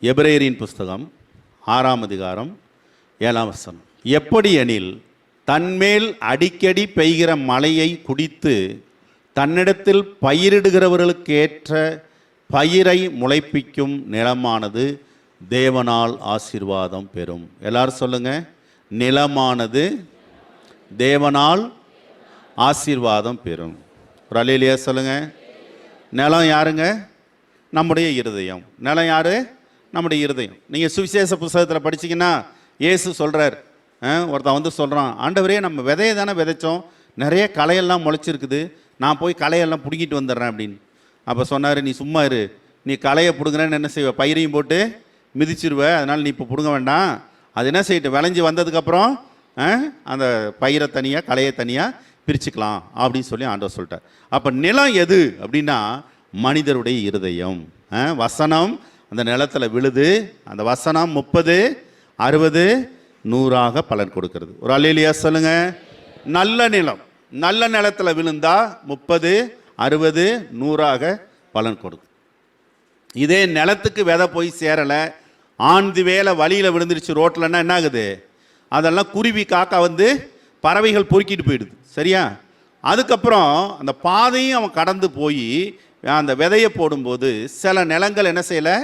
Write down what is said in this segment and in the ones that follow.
எபிரேயரின் புஸ்தகம் 6ஆம் அதிகாரம் 7ஆம் வசனம். எப்படி எனில் தன்மேல் அடிக்கடி பெய்கிற மழையை குடித்து தன்னிடத்தில் பயிரிடுகிறவர்களுக்கு ஏற்ற பயிரை முளைப்பிக்கும் நிலமானது தேவனால் ஆசீர்வாதம் பெறும். எல்லாரும் சொல்லுங்க, நிலமானது தேவனால் ஆசீர்வாதம் பெறும். ஒரு அல்லேலூயா சொல்லுங்க. நிலம் யாருங்க? நம்முடைய இருதயம். நிலம் யாரு? நம்முடைய இருதயம். நீங்கள் சுவிசேஷ புஸ்தகத்தில் படிச்சிங்கன்னா இயேசு சொல்கிறார், ஒருத்தன் வந்து சொல்கிறான், ஆண்டவரே நம்ம விதையை தானே விதைச்சோம், நிறைய களையெல்லாம் முளைச்சிருக்குது, நான் போய் களையெல்லாம் பிடுங்கிட்டு வந்துடுறேன் அப்படின்னு. அப்போ சொன்னார், நீ சும்மா இரு, நீ களையை பிடுங்குறேன்னு என்ன செய்வ, பயிரையும் போட்டு மிதிச்சிருவ, அதனால் நீ இப்போ பிடுங்க வேண்டாம், அது என்ன செய்யிட்டு விளைஞ்சி வந்ததுக்கப்புறம் அந்த பயிரை தனியாக களையை தனியாக பிரிச்சுக்கலாம் அப்படின்னு சொல்லி ஆண்டவர் சொல்லிட்டார். அப்போ நிலம் எது அப்படின்னா மனிதருடைய இருதயம். வசனம் அந்த நிலத்தில் விழுது, அந்த வசனம் 30, 60, 100 பலன் கொடுக்கிறது. ஒரு அல்லேலூயா சொல்லுங்க. நல்ல நிலம், நல்ல நிலத்தில் விழுந்தா 30, 60, 100 பலன் கொடுக்கும். இதே நிலத்துக்கு விதை போய் சேரலை, ஆண்டு வேலை வழியில் விழுந்துருச்சு ரோட்டில்னா என்ன ஆகுது, அதெல்லாம் குருவி காக்கா வந்து பறவைகள் பொறுக்கிட்டு போயிடுது. சரியா? அதுக்கப்புறம் அந்த பாதையும் அவன் கடந்து போய் அந்த விதையை போடும்போது சில நிலங்கள் என்ன செய்யலை,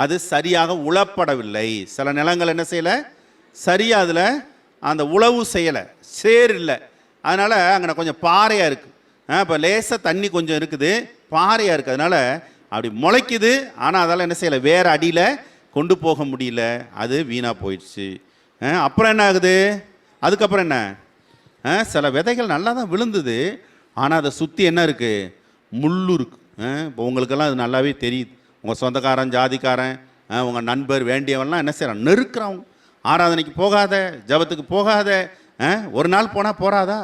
அது சரியாக உழப்படவில்லை. சில நிலங்கள் என்ன செய்யலை, சரியாக அதில் அந்த உழவு செய்யலை, சேர் இல்லை. அதனால் அங்கே கொஞ்சம் பாறையாக இருக்குது. இப்போ லேசாக தண்ணி கொஞ்சம் இருக்குது, பாறையாக இருக்குது, அதனால் அப்படி முளைக்குது. ஆனால் அதெல்லாம் என்ன செய்யலை, வேறு அடியில் கொண்டு போக முடியல, அது வீணாக போயிடுச்சு. அப்புறம் என்ன ஆகுது, அதுக்கப்புறம் என்ன, சில விதைகள் நல்லா தான் விழுந்தது, ஆனால் அதை சுற்றி என்ன இருக்குது, முள் இருக்குது. இப்போ உங்களுக்கெல்லாம் அது நல்லாவே தெரியுது. உங்கள் சொந்தக்காரன், ஜாதிக்காரன், உங்கள் நண்பர், வேண்டியவன்லாம் என்ன செய்கிறான், நெருக்கிறான். ஆராதனைக்கு போகாத, ஜபத்துக்கு போகாத, ஒரு நாள் போனால் போகாதா,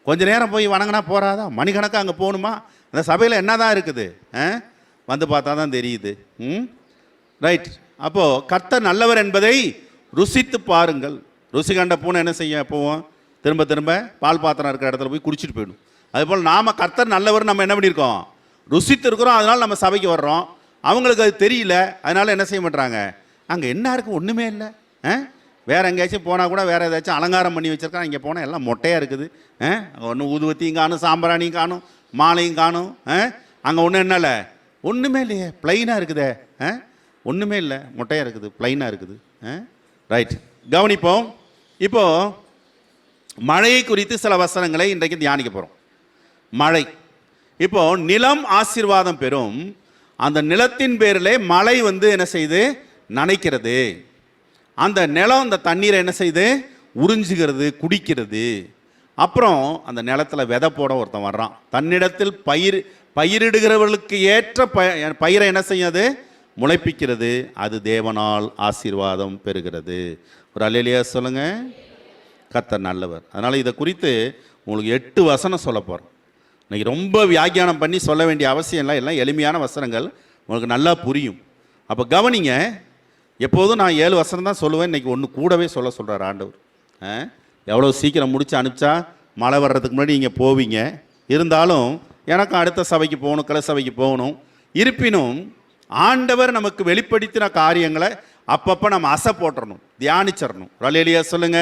கொஞ்ச நேரம் போய் வணங்கினா போகாதா, மணிக்கணக்காக அங்கே போகணுமா, அந்த சபையில் என்ன தான் இருக்குது, வந்து பார்த்தா தான் தெரியுது. ரைட். அப்போது கர்த்தர் நல்லவர் என்பதை ருசித்து பாருங்கள். ருசி கண்ட பூனை என்ன செய்ய போவோம், திரும்ப திரும்ப பால் பாத்திரம் இருக்கிற இடத்துல போய் குடிச்சிட்டு போயிடும். அதுபோல் நாம் கர்த்தர் நல்லவர் நம்ம என்ன பண்ணியிருக்கோம், ருசித்து இருக்கிறோம். அதனால் நம்ம சபைக்கு வர்றோம். அவங்களுக்கு அது தெரியல, அதனால் என்ன செய்ய மாட்டாங்க, அங்கே என்ன இருக்குது, ஒன்றுமே இல்லை. வேறு எங்கேயாச்சும் போனால் கூட வேறு ஏதாச்சும் அலங்காரம் பண்ணி வச்சுருக்கான், இங்கே போனால் எல்லாம் மொட்டையாக இருக்குது, அங்கே ஒன்றும் ஊதுவத்தியும் காணும், சாம்பிராணியும் காணும், மாலையும் காணும். அங்கே ஒன்றும் என்னல, ஒன்றுமே இல்லையே, ப்ளைனாக இருக்குதே, ஒன்றுமே இல்லை, மொட்டையாக இருக்குது, ப்ளைனாக இருக்குது. ரைட், கவனிப்போம். இப்போது மழையை குறித்து சில வசனங்களை இன்றைக்கு தியானிக்க போகிறோம். மழை. இப்போது நிலம் ஆசீர்வாதம் பெறும். அந்த நிலத்தின் பேரில் மழை வந்து என்ன செய்யுது, நனைக்கிறது. அந்த நிலம் அந்த தண்ணீரை என்ன செய்யுது, உறிஞ்சுகிறது, குடிக்கிறது. அப்புறம் அந்த நிலத்தில் விதை போட ஒருத்தன் வர்றான். தன்னிடத்தில் பயிரிடுகிறவர்களுக்கு ஏற்ற பயிரை என்ன செய்யாது, முளைப்பிக்கிறது. அது தேவனால் ஆசீர்வாதம் பெறுகிறது. ஒரு அல்லேலூயா சொல்லுங்க. கர்த்தர் நல்லவர். அதனால் இதை குறித்து உங்களுக்கு 8 வசனம் சொல்ல போகிறோம். இன்றைக்கி ரொம்ப வியாக்கியானம் பண்ணி சொல்ல வேண்டிய அவசியம் இல்லை, எல்லாம் எளிமையான வசனங்கள், உங்களுக்கு நல்லா புரியும். அப்போ கவனிங்க. எப்போதும் நான் 7 வசனம் தான் சொல்லுவேன், இன்றைக்கி ஒன்று கூடவே சொல்கிறார் ஆண்டவர். எவ்வளோ சீக்கிரம் முடித்து அனுப்பிச்சா மழை வர்றதுக்கு முன்னாடி நீங்கள் போவீங்க. இருந்தாலும் எனக்கு அடுத்த சபைக்கு போகணும், கிளை சபைக்கு போகணும். இருப்பினும் ஆண்டவர் நமக்கு வெளிப்படுத்தின காரியங்களை அப்பப்போ நம்ம அசை போட்டுறணும், தியானிச்சிடணும். அல்லேலூயா சொல்லுங்க.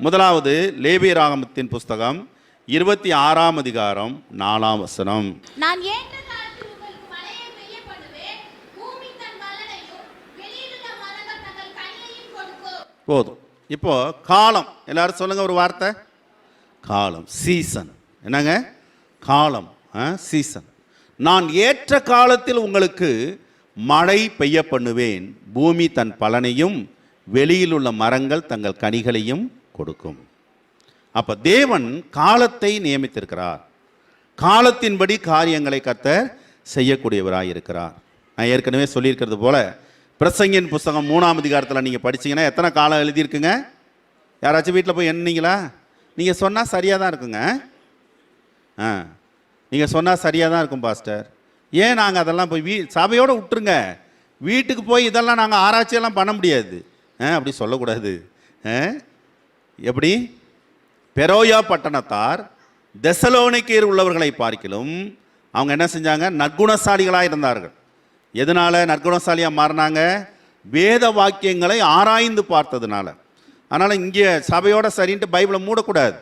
முதலாவது லேவியராகமத்தின் புஸ்தகம் 26ஆம் அதிகாரம் 4ஆம் வசனம். போதும். இப்போ காலம், எல்லாரும் சொல்லுங்க ஒரு வார்த்தை, காலம், சீசன். என்னங்க காலம், சீசன். நான் ஏற்ற காலத்தில் உங்களுக்கு மழை பெய்ய பண்ணுவேன், பூமி தன் பலனையும் வெளியில் உள்ள மரங்கள் தங்கள் கனிகளையும் கொடுக்கும். அப்போ தேவன் காலத்தை நியமித்திருக்கிறார். காலத்தின்படி காரியங்களை கர்த்தர் செய்யக்கூடியவராக இருக்கிறார். நான் ஏற்கனவே சொல்லியிருக்கிறது போல பிரசங்கின் புஸ்தகம் 3ஆம் அதிகாரத்தில் நீங்கள் படிச்சீங்கன்னா எத்தனை காலம் எழுதியிருக்குங்க? யாராச்சும் வீட்டில் போய் எண்ணீங்களா? நீங்கள் சொன்னால் சரியாக தான் இருக்குங்க. நீங்கள் சொன்னால் சரியாக தான் இருக்கும் பாஸ்டர். ஏன் நாங்கள் அதெல்லாம் போய் சபையோடு விட்டுருங்க, வீட்டுக்கு போய் இதெல்லாம் நாங்கள் ஆராய்ச்சியெல்லாம் பண்ண முடியாது, அப்படி சொல்லக்கூடாது. எப்படி பெரோயா பட்டணத்தார் தெசலோனிக்கேயர் உள்ளவர்களை பார்க்கிலும் அவங்க என்ன செஞ்சாங்க, நற்குணசாலிகளாக இருந்தார்கள். எதனால் நற்குணசாலியாக மாறினாங்க? வேத வாக்கியங்களை ஆராய்ந்து பார்த்ததுனால. அதனால் இங்கே சபையோட சரின்ட்டு பைபிளை மூடக்கூடாது.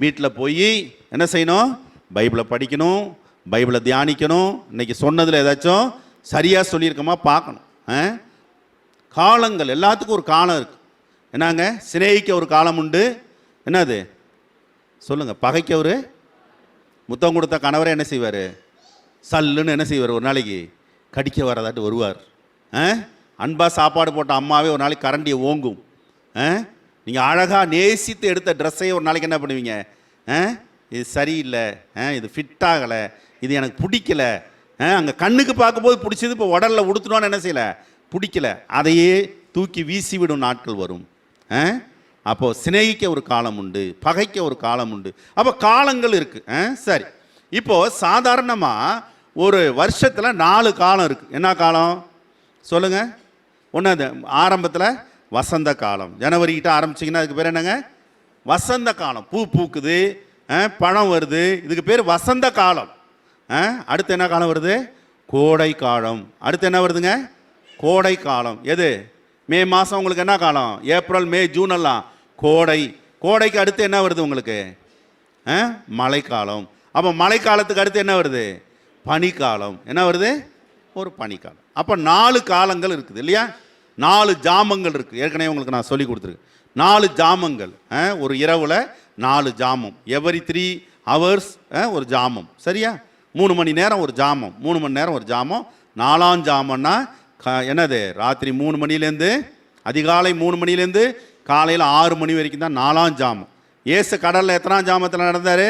வீட்டில் போய் என்ன செய்யணும்? பைபிளை படிக்கணும், பைபிளை தியானிக்கணும். இன்றைக்கி சொன்னதில் ஏதாச்சும் சரியாக சொல்லியிருக்கோமா பார்க்கணும். காலங்கள் எல்லாத்துக்கும் ஒரு காலம் இருக்குது. என்னங்க, சிநேகிக்க ஒரு காலம் உண்டு. என்னது சொல்லுங்கள்? பகைக்க ஒரு முத்தம் கொடுத்த கணவரை என்ன செய்வார்? சல்லுன்னு என்ன செய்வார்? ஒரு நாளைக்கு கடிக்க வரதாட்டு வருவார். அன்பாக சாப்பாடு போட்ட அம்மாவே ஒரு நாளைக்கு கரண்டியை ஓங்கும். நீங்கள் அழகாக நேசித்து எடுத்த ட்ரெஸ்ஸையே ஒரு நாளைக்கு என்ன பண்ணுவீங்க? இது சரியில்லை, இது ஃபிட் ஆகலை, இது எனக்கு பிடிக்கல. அங்கே கண்ணுக்கு பார்க்கும்போது பிடிச்சது, இப்போ உடலில் உடுத்தணும்னு என்ன செய்யலை? பிடிக்கல. அதையே தூக்கி வீசி விடும் நாட்கள் வரும். அப்போது சிநேகிக்க ஒரு காலம் உண்டு, பகைக்க ஒரு காலம் உண்டு. அப்போ காலங்கள் இருக்குது. சரி, இப்போது சாதாரணமாக ஒரு வருஷத்தில் 4 காலம் இருக்குது. என்ன காலம் சொல்லுங்கள்? ஒன்று, அது ஆரம்பத்தில் வசந்த காலம். ஜனவரிக்கிட்ட ஆரம்பிச்சிங்கன்னா அதுக்கு பேர் என்னங்க? வசந்த காலம். பூ பூக்குது, பழம் வருது, இதுக்கு பேர் வசந்த காலம். அடுத்து என்ன காலம் வருது? கோடை காலம். அடுத்து என்ன வருதுங்க? கோடை காலம். எது? மே மாதம் உங்களுக்கு என்ன காலம்? ஏப்ரல், மே, ஜூன் எல்லாம் கோடை. கோடைக்கு அடுத்து என்ன வருது உங்களுக்கு? மழைக்காலம். அப்போ மழைக்காலத்துக்கு அடுத்து என்ன வருது? பனிக்காலம். என்ன வருது? ஒரு பனிக்காலம். அப்போ 4 காலங்கள் இருக்குது இல்லையா? 4 ஜாமங்கள் இருக்குது. ஏற்கனவே உங்களுக்கு நான் சொல்லி கொடுத்துருக்கேன். 4 ஜாமங்கள். ஒரு இரவில் 4 ஜாமம். எவரி 3 hours ஒரு ஜாமம். சரியா? 3 மணி நேரம் ஒரு ஜாமம். 3 மணி நேரம் ஒரு ஜாமம். 4ஆம் ஜாமம்னா என்னது? ராத்திரி 3 மணிலேருந்து அதிகாலை 3 மணிலேருந்து காலையில் 6 மணி வரைக்கும் தான் 4ஆம் ஜாமம். ஏசு கடலில் எத்தனாம் ஜாமத்தில் நடந்தார்?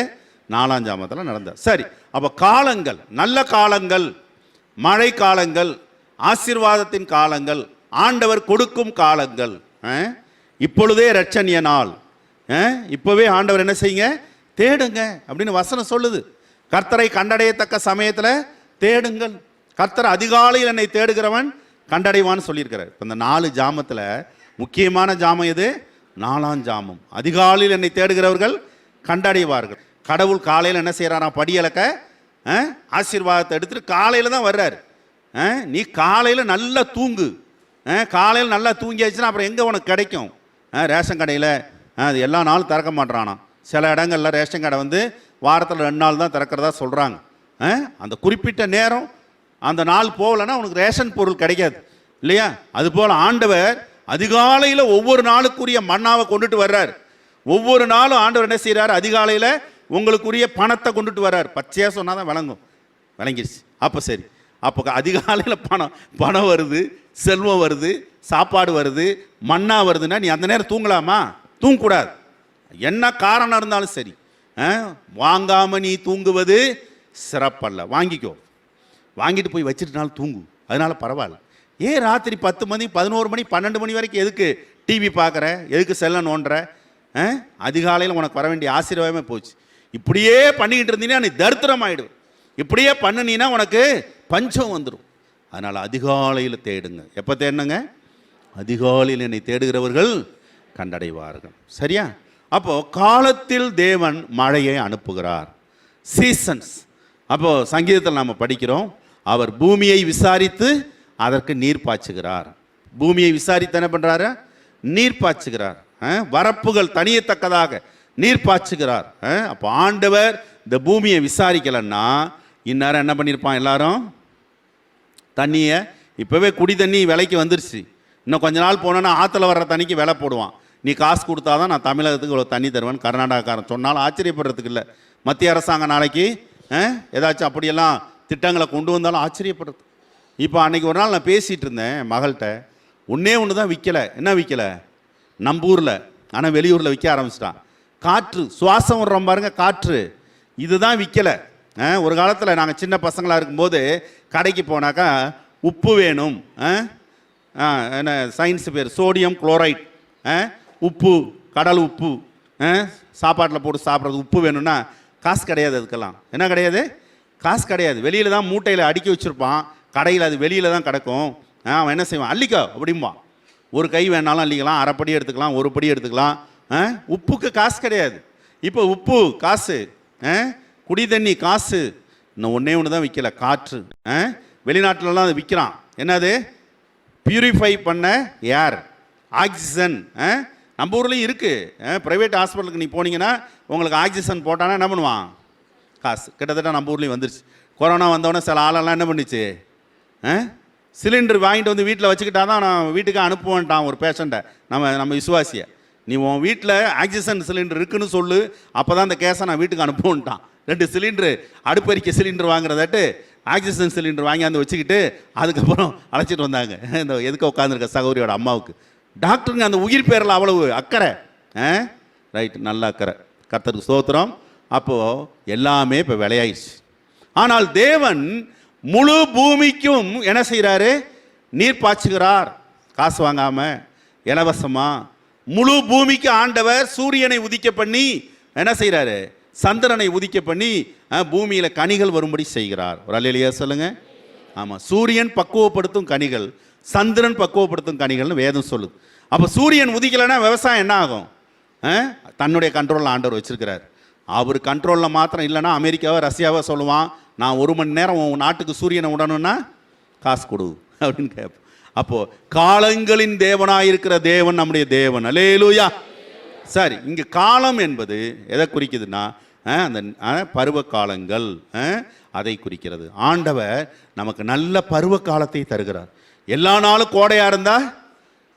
4ஆம் ஜாமத்தில் நடந்தார். சரி, அப்போ காலங்கள், நல்ல காலங்கள், மழை காலங்கள், ஆசீர்வாதத்தின் காலங்கள், ஆண்டவர் கொடுக்கும் காலங்கள். இப்பொழுதே இரட்சணிய நாள். இப்போவே ஆண்டவர் என்ன செய்யுங்க? தேடுங்க அப்படின்னு வசனம் சொல்லுது. கர்த்தரை கண்டடையத்தக்க சமயத்தில் தேடுங்கள். கர்த்தர் அதிகாலையில் என்னை தேடுகிறவன் கண்டடைவான்னு சொல்லியிருக்கிறார். இப்போ இந்த 4 ஜாமத்தில் முக்கியமான ஜாமம் எது? 4ஆம் ஜாமம். அதிகாலையில் என்னை தேடுகிறவர்கள் கண்டடைவார்கள். கடவுள் காலையில் என்ன செய்கிறாராம்? படியளக்க ஆசீர்வாதத்தை எடுத்துகிட்டு காலையில் தான் வர்றாரு. நீ காலையில் நல்லா தூங்கு. காலையில் நல்லா தூங்கியாச்சுன்னா அப்புறம் எங்கே உனக்கு கிடைக்கும்? ரேஷன் கடையில் அது எல்லா நாளும் திறக்க மாட்டானா. சில இடங்களில் ரேஷன் கடை வந்து வாரத்தில் 2 நாள் தான் திறக்கிறதா சொல்கிறாங்க. அந்த குறிப்பிட்ட நேரம் அந்த நாள் போகலைன்னா உனக்கு ரேஷன் பொருள் கிடைக்காது இல்லையா? அதுபோல் ஆண்டவர் அதிகாலையில் ஒவ்வொரு நாளுக்குரிய மன்னாவை கொண்டுட்டு வர்றார். ஒவ்வொரு நாளும் ஆண்டவர் என்ன செய்கிறார்? அதிகாலையில் உங்களுக்குரிய பணத்தை கொண்டுட்டு வர்றார். பச்சையாக சொன்னால் தான் விளங்கும். விளங்கிடுச்சு. அப்போ சரி, அப்போ அதிகாலையில் பணம் வருது, செல்வம் வருது, சாப்பாடு வருது, மண்ணா வருதுன்னா நீ அந்த நேரம் தூங்கலாமா? தூங்கக்கூடாது. என்ன காரணம் இருந்தாலும் சரி, வாங்காமல் நீ தூங்குவது சிறப்பல்ல. வாங்கிக்கோ, வாங்கிட்டு போய் வச்சுட்டுனாலும் தூங்கு. அதனால பரவாயில்ல. ஏன் ராத்திரி 10 மணி, 11 மணி, 12 மணி வரைக்கும் எதுக்கு டிவி பார்க்குற? எதுக்கு செல்ல நோண்டுற? அதிகாலையில் உனக்கு வர வேண்டிய ஆசீர்வாதமே போச்சு. இப்படியே பண்ணிக்கிட்டு இருந்தீங்கன்னா நீ தரித்திரம் ஆகிடும். இப்படியே பண்ணினீன்னா உனக்கு பஞ்சம் வந்துடும். அதனால் அதிகாலையில் தேடுங்க. எப்போ தேடணுங்க? அதிகாலையில் என்னை தேடுகிறவர்கள் கண்டடைவார்கள். சரியா? அப்போது காலத்தில் தேவன் மழையை அனுப்புகிறார். சீசன்ஸ். அப்போது சங்கீதத்தில் நாம் படிக்கிறோம், அவர் பூமியை விசாரித்து அதற்கு நீர் பாய்ச்சுகிறார். பூமியை விசாரித்து என்ன பண்ணுறாரு? நீர் பாய்ச்சுகிறார். வரப்புகள் தனியத்தக்கதாக நீர் பாய்ச்சுகிறார். அப்போ ஆண்டவர் இந்த பூமியை விசாரிக்கலைன்னா இந்நேரம் என்ன பண்ணியிருப்பான்? எல்லாரும் தண்ணியை, இப்போவே குடி தண்ணி விலைக்கு வந்துருச்சு. இன்னும் கொஞ்ச நாள் போனோன்னா ஆற்றுல வர்ற தண்ணிக்கு விலை போடுவான். நீ காசு கொடுத்தா தான் நான் தமிழகத்துக்கு இவ்வளோ தண்ணி தருவேன் கர்நாடகாக்காரன் சொன்னாலும் ஆச்சரியப்படுறதுக்கு இல்லை. மத்திய அரசாங்கம் நாளைக்கு ஏதாச்சும் அப்படியெல்லாம் திட்டங்களை கொண்டு வந்தாலும் ஆச்சரியப்படுறது. இப்போ அன்றைக்கி ஒரு நாள் நான் பேசிகிட்டு இருந்தேன் மகள்கிட்ட. ஒன்று தான் விற்கலை. என்ன விற்கலை? நம்ம ஊரில், ஆனால் வெளியூரில் விற்க ஆரம்பிச்சிட்டான். காற்று, சுவாசம் விடுறோம் பாருங்க, காற்று, இதுதான் விற்கலை. ஒரு காலத்தில் நாங்கள் சின்ன பசங்களாக இருக்கும்போது கடைக்கு போனாக்கா உப்பு வேணும், என்ன சயின்ஸு பேர் சோடியம் குளோரைட், உப்பு, கடல் உப்பு, சாப்பாட்டில் போட்டு சாப்பிட்றது உப்பு வேணும்னா காசு கிடையாது. அதுக்கெல்லாம் என்ன கிடையாது? காசு கிடையாது. வெளியில் தான் மூட்டையில் அடுக்கி வச்சுருப்பான். கடையில் அது வெளியில் தான் கிடக்கும். அவன் என்ன செய்வான்? அள்ளிக்கோ அப்படிம்பான். ஒரு கை வேணாலும் அள்ளிக்கலாம், அரைப்படி எடுத்துக்கலாம், ஒரு படி எடுத்துக்கலாம். உப்புக்கு காசு கிடையாது. இப்போ உப்பு காசு, குடி தண்ணி காசு. இன்னும் ஒன்று தான் விற்கலை, காற்று. வெளிநாட்டிலலாம் அது விற்கிறான். என்னது? பியூரிஃபை பண்ண ஏர், ஆக்சிஜன். நம்ம ஊர்லேயும் இருக்குது. ப்ரைவேட் ஹாஸ்பிட்டலுக்கு நீ போனீங்கன்னா உங்களுக்கு ஆக்சிஜன் போட்டானா என்ன பண்ணுவான்? காசு. கிட்டத்தட்ட நம்ம ஊர்லேயும் வந்துருச்சு. கொரோனா வந்தோடனே சில ஆளெல்லாம் என்ன பண்ணிச்சு, சிலிண்டர் வாங்கிட்டு வந்து வீட்டில் வச்சுக்கிட்டா தான் நான் வீட்டுக்கு அனுப்புவேன்ட்டான் ஒரு பேஷண்ட்டை. நம்ம விசுவாசியை, நீ உன் வீட்டில் ஆக்சிஜன் சிலிண்டர் இருக்குன்னு சொல்லு, அப்போ தான் அந்த கேஸை நான் வீட்டுக்கு அனுப்புவேன்ட்டான். 2 சிலிண்டரு, அடுப்பறிக்கை சிலிண்டர் வாங்குறதாட்டு ஆக்சிஜன் சிலிண்டர் வாங்கியாந்து வச்சுக்கிட்டு அதுக்கப்புறம் அழைச்சிட்டு வந்தாங்க. இந்த எதுக்கு உட்காந்துருக்க சகோதரியோட அம்மாவுக்கு. டாக்டருங்க அந்த உயிர் பேரில் அவ்வளவு அக்கறை. ரைட்டு, நல்ல அக்கறை. கர்த்தருக்கு ஸ்தோத்திரம். அப்போது எல்லாமே இப்போ விளையாயிடுச்சு. ஆனால் தேவன் முழு பூமிக்கும் என்ன செய்கிறாரு? நீர் பாய்ச்சுகிறார், காசு வாங்காமல் இலவசமாக. முழு பூமிக்கு ஆண்டவர் சூரியனை உதிக்க பண்ணி என்ன செய்கிறாரு? சந்திரனை உதிக்க பண்ணி பூமியில் கனிகள் வரும்படி செய்கிறார். ஒரு அல்லேலூயா சொல்லுங்க. ஆமாம், சூரியன் பக்குவப்படுத்தும் கனிகள், சந்திரன் பக்குவப்படுத்தும் கனிகள்னு வேதம் சொல்லுது. அப்போ சூரியன் உதிக்கலைன்னா விவசாயம் என்ன ஆகும்? தன்னுடைய கண்ட்ரோலில் ஆண்டவர் வச்சிருக்கிறார். அவர் கண்ட்ரோலில் மாத்திரம் இல்லைன்னா அமெரிக்காவோ ரஷ்யாவோ சொல்லுவான், நான் 1 மணி நேரம் உன் நாட்டுக்கு சூரியனை விடணும்னா காசு கொடு அப்படின்னு கேட்போம். அப்போது காலங்களின் தேவனாக இருக்கிற தேவன் நம்முடைய தேவன். அல்லேலூயா. சரி, இங்கே காலம் என்பது எதை குறிக்குதுன்னா அந்த பருவ காலங்கள் அதை குறிக்கிறது. ஆண்டவர் நமக்கு நல்ல பருவ காலத்தை தருகிறார். எல்லா நாளும் கோடையாக இருந்தால்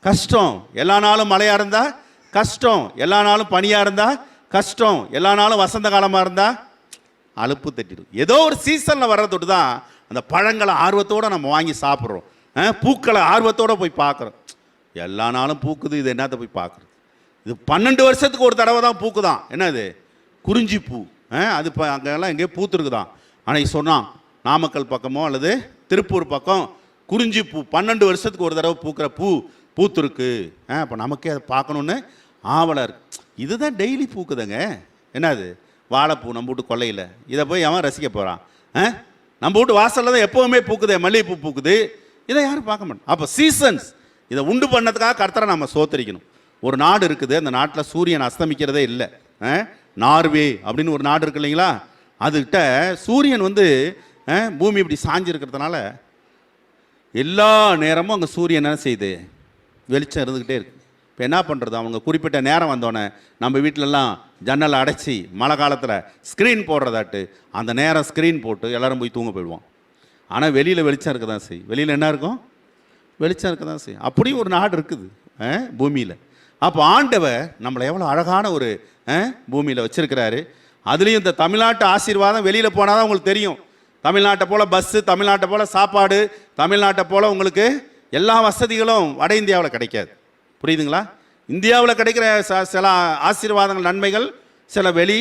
கஷ்டம், எல்லா நாளும் மழையாக இருந்தால் கஷ்டம், எல்லா நாளும் பனியாக இருந்தால் கஷ்டம், எல்லா நாளும் வசந்த காலமாக இருந்தால் அலுப்பு தட்டிடும். ஏதோ ஒரு சீசனில் வர்றதோடு தான் அந்த பழங்களை ஆர்வத்தோடு நம்ம வாங்கி சாப்பிட்றோம். பூக்களை ஆர்வத்தோடு போய் பார்க்குறோம். எல்லா நாளும் பூக்குது, இது என்னத்தை போய் பார்க்குறது? இது 12 வருஷத்துக்கு ஒரு தடவை தான் பூக்குதான். என்னது? குறிஞ்சி பூ. அது இப்போ அங்கெல்லாம் எங்கேயோ பூத்துருக்குதான். ஆனால் சொன்னான் நாமக்கல் பக்கமோ அல்லது திருப்பூர் பக்கம் குறிஞ்சி பூ 12 வருஷத்துக்கு ஒரு தடவை பூக்கிற பூ பூத்துருக்கு. அப்போ நமக்கே அதை பார்க்கணுன்னு ஆவலாக இருக்கு. இதுதான் டெய்லி பூக்குதுங்க. என்னது? வாழைப்பூ நம்ம வீட்டு கொல்லையில். இதை போய் அவன் ரசிக்க போகிறான். நம்ம வீட்டு வாசலில் தான் எப்போவுமே பூக்குது, மல்லிகைப்பூ பூக்குது. இதை யாரும் பார்க்க மாட்டோம். அப்போ சீசன்ஸ் இதை உண்டு பண்ணதுக்காக கர்த்தரை நம்ம சோத்தரிக்கணும். ஒரு நாடு இருக்குது, அந்த நாட்டில் சூரியன் அஸ்தமிக்கிறதே இல்லை. நார்வே அப்படின்னு ஒரு நாடு இருக்கு இல்லைங்களா? அதுக்கிட்ட சூரியன் பூமி இப்படி சாஞ்சிருக்கிறதுனால எல்லா நேரமும் அங்கே சூரியன் என்ன செய்யுது? வெளிச்சம் இருந்துக்கிட்டே இருக்கு. இப்போ என்ன பண்ணுறது? அவங்க குறிப்பிட்ட நேரம் வந்தோடனே நம்ம வீட்டிலலாம் ஜன்னலை அடைச்சி மழை காலத்தில் ஸ்க்ரீன் போடுறதாட்டு அந்த நேரம் ஸ்க்ரீன் போட்டு எல்லோரும் போய் தூங்க போயிடுவோம். ஆனால் வெளியில் வெளிச்சம் இருக்க தான் செய்யும். வெளியில் என்ன இருக்கும்? வெளிச்சம் இருக்க தான் செய்யும். அப்படியும் ஒரு நாடு இருக்குது பூமியில். அப்போ ஆண்டவர் நம்மளை எவ்வளோ அழகான ஒரு பூமியில் வச்சுருக்கிறாரு. அதுலேயும் இந்த தமிழ்நாட்டு ஆசீர்வாதம் வெளியில் போனால் தான் உங்களுக்கு தெரியும். தமிழ்நாட்டை போல் பஸ்ஸு, தமிழ்நாட்டை போல் சாப்பாடு, தமிழ்நாட்டை போல் உங்களுக்கு எல்லா வசதிகளும் வட இந்தியாவில் கிடைக்காது. புரியுதுங்களா? இந்தியாவில் கிடைக்கிற சில ஆசீர்வாதங்கள், நன்மைகள் சில வெளி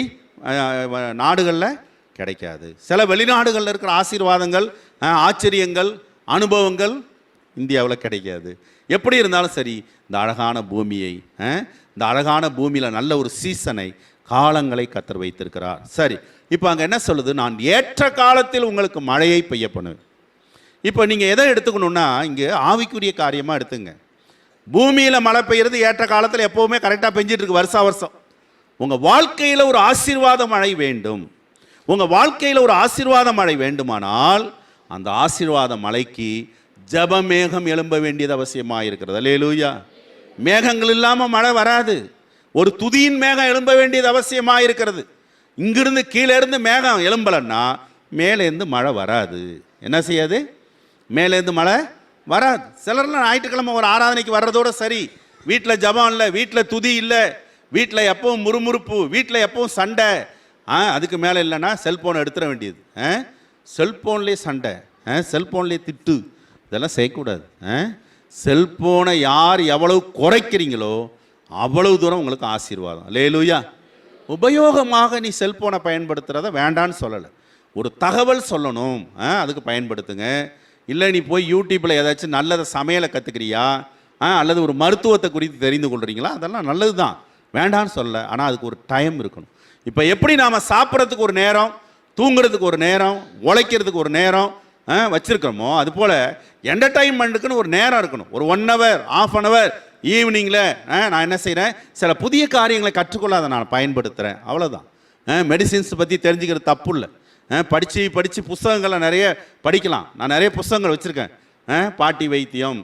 நாடுகளில் கிடைக்காது. சில வெளிநாடுகளில் இருக்கிற ஆசீர்வாதங்கள், ஆச்சரியங்கள், அனுபவங்கள் இந்தியாவில் கிடைக்காது. எப்படி இருந்தாலும் சரி, இந்த அழகான பூமியை, இந்த அழகான பூமியில் நல்ல ஒரு சீசனை, காலங்களை கர்த்தர் வைத்திருக்கிறார். சரி, இப்போ அங்கே என்ன சொல்லுது? நான் ஏற்ற காலத்தில் உங்களுக்கு மழையை பெய்ய பண்ணுவேன். இப்போ நீங்கள் எதை எடுத்துக்கணுன்னா இங்கே ஆவிக்குரிய காரியமாக எடுத்துங்க. பூமியில் மழை பெய்கிறது ஏற்ற காலத்தில் எப்போவுமே கரெக்டாக பெஞ்சிட்டு இருக்கு வருஷா வருஷம். உங்கள் வாழ்க்கையில் ஒரு ஆசீர்வாத மழை வேண்டும். உங்கள் வாழ்க்கையில் ஒரு ஆசீர்வாத மழை வேண்டுமானால் அந்த ஆசீர்வாத மழைக்கு ஜப மேகம் எழும்ப வேண்டியது அவசியமாக இருக்கிறது. அல்லேலூயா. மேகங்கள் இல்லாமல் மழை வராது. ஒரு துதியின் மேகம் எழும்ப வேண்டியது அவசியமாக இருக்கிறது. இங்கிருந்து கீழே இருந்து மேகம் எழும்பலைன்னா மேலேருந்து மழை வராது. என்ன செய்யாது? மேலேருந்து மழை வராது. சிலர்லாம் ஞாயிற்றுக்கிழமை ஒரு ஆராதனைக்கு வர்றதோட சரி, வீட்டில் ஜபம் இல்லை, வீட்டில் துதி இல்லை, வீட்டில் எப்பவும் முறுமுறுப்பு, வீட்டில் எப்பவும் சண்டை. அதுக்கு மேலே இல்லைன்னா செல்ஃபோனை எடுத்துட வேண்டியது. செல்ஃபோன்லேயே சண்டை, செல்ஃபோன்லேயே திட்டு, இதெல்லாம் செய்யக்கூடாது. செல்ஃபோனை யார் எவ்வளவு குறைக்கிறீங்களோ அவ்வளவு தூரம் உங்களுக்கு ஆசீர்வாதம். அல்லேலூயா. உபயோகமாக நீ செல்ஃபோனை பயன்படுத்துகிறத வேண்டான்னு சொல்லலை. ஒரு தகவல் சொல்லணும், அதுக்கு பயன்படுத்துங்க. இல்லை நீ போய் யூடியூப்பில் ஏதாச்சும் நல்லதை சமையலை கற்றுக்கிறியா, அல்லது ஒரு மருத்துவத்தை குறித்து தெரிந்து கொள்கிறீங்களா, அதெல்லாம் நல்லது தான், வேண்டான்னு சொல்ல. ஆனால் அதுக்கு ஒரு டைம் இருக்கணும். இப்போ எப்படி நாம் சாப்பிட்றதுக்கு ஒரு நேரம், தூங்குறதுக்கு ஒரு நேரம், உழைக்கிறதுக்கு ஒரு நேரம் வச்சுருக்கிறோமோ, அதுபோல் என்டர்டைன்மெண்ட்டுக்குன்னு ஒரு நேரம் இருக்கணும். ஒரு 1 hour, 1/2 hour ஈவினிங்கில் நான் என்ன செய்கிறேன்? சில புதிய காரியங்களை கற்றுக்கொள்ள அதை நான் பயன்படுத்துகிறேன். அவ்வளோதான். மெடிசின்ஸ் பற்றி தெரிஞ்சுக்கிறது தப்பு இல்லை. படித்து புஸ்தகங்களை நிறைய படிக்கலாம். நான் நிறைய புஸ்தகங்கள் வச்சுருக்கேன். பாட்டி வைத்தியம்,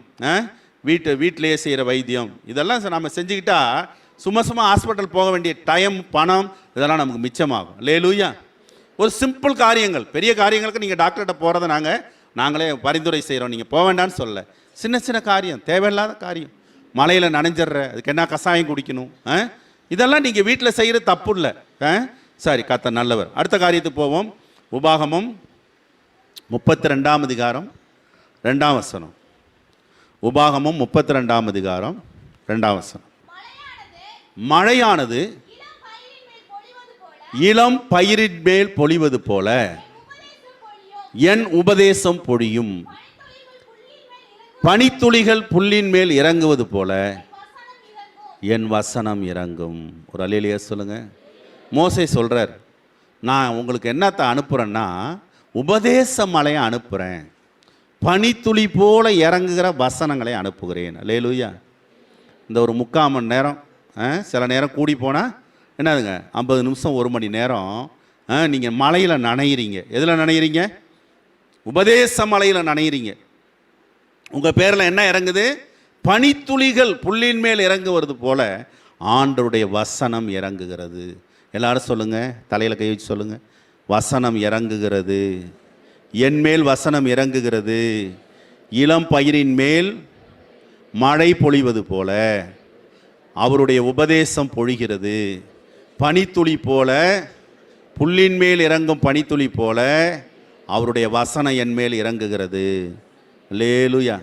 வீட்டிலேயே செய்கிற வைத்தியம், இதெல்லாம் நம்ம செஞ்சுக்கிட்டா சும்மா ஹாஸ்பிட்டல் போக வேண்டிய டைம், பணம் இதெல்லாம் நமக்கு மிச்சமாகும். அல்லேலூயா. ஒரு சிம்பிள் காரியங்கள், பெரிய காரியங்களுக்கு நீங்கள் டாக்டர்கிட்ட போகிறத நாங்களே பரிந்துரை செய்கிறோம், நீங்கள் போக வேண்டான்னு சொல்ல. சின்ன சின்ன காரியம், தேவையில்லாத காரியம், மலையில் நனைஞ்சிட்ற அதுக்கு என்ன கஷாயம் குடிக்கணும், இதெல்லாம் நீங்கள் வீட்டில் செய்கிறது தப்பு இல்லை. சரி, கர்த்தர் நல்லவர். அடுத்த காரியத்துக்கு போவோம். உபாகமம் 32ஆம் அதிகாரம் 2ஆம் வசனம். உபாகமம் 32ஆம் அதிகாரம் 2ஆம் வசனம். மழையானது இளம் பயிரின் மேல் பொழிவது போல என் உபதேசம் பொழியும், பனித்துளிகள் புல்லின் மேல் இறங்குவது போல என் வசனம் இறங்கும். ஒரு அல்லேலூயா சொல்லுங்க. மோசே சொல்றார், நான் உங்களுக்கு என்னத்தை அனுப்புறேன்னா உபதேச மலையை அனுப்புகிறேன், பனித்துளி போல இறங்குகிற வசனங்களை அனுப்புகிறேன். அல்லேலூயா. இந்த ஒரு 3/4 மணி நேரம், சில நேரம் கூடி போனால் என்னதுங்க 50 நிமிஷம் 1 மணி நேரம் நீங்கள் மலையில் நனையிறீங்க. எதில் நனையிறீங்க? உபதேச மலையில் நனையிறீங்க. உங்கள் பேரில் என்ன இறங்குது? பனித்துளிகள் புல்லின் மேல் இறங்குவது போல ஆண்டவருடைய வசனம் இறங்குகிறது. எல்லாரும் சொல்லுங்க, தலையில் கை வச்சு சொல்லுங்க, வசனம் இறங்குகிறது, என் மேல் வசனம் இறங்குகிறது. இளம் பயிரின் மேல் மழை பொழிவது போல அவருடைய உபதேசம் பொழிகிறது. பனித்துளி போல, புல்லின் மேல் இறங்கும் பனித்துளி போல அவருடைய வசனம் என் மேல் இறங்குகிறது. அல்லேலூயா.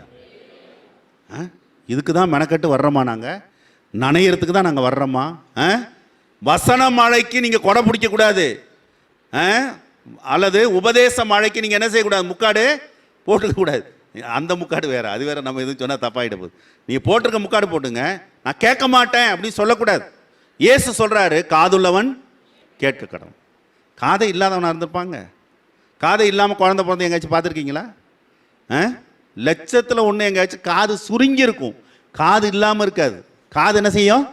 இதுக்கு தான் மெனக்கட்டு வர்றோமா? நாங்கள் நனையிறதுக்கு தான் நாங்கள் வர்றோமா? வசன மழைக்கு நீங்கள் கொடை பிடிக்கக்கூடாது, அல்லது உபதேச மழைக்கு நீங்கள் என்ன செய்யக்கூடாது? முக்காடு போட்டுக்கக்கூடாது. அந்த முக்காடு வேறு, அது வேறு. நம்ம எதுவும் சொன்னால் தப்பாகிட போகுது. நீங்கள் போட்டிருக்க முக்காடு போட்டுங்க, நான் கேட்க மாட்டேன் அப்படின்னு சொல்லக்கூடாது. இயேசு சொல்கிறாரு, காதுள்ளவன் கேட்க கடவுள். காதை இல்லாதவனாக இருந்திருப்பாங்க. காதை இல்லாமல் குழந்தை பிறந்து எங்கேயாச்சும் பார்த்துருக்கீங்களா? லட்சத்தில் ஒன்று எங்கேயாச்சும் காது சுருங்கி இருக்கும், காது இல்லாமல் இருக்காது. காது என்ன செய்யும்?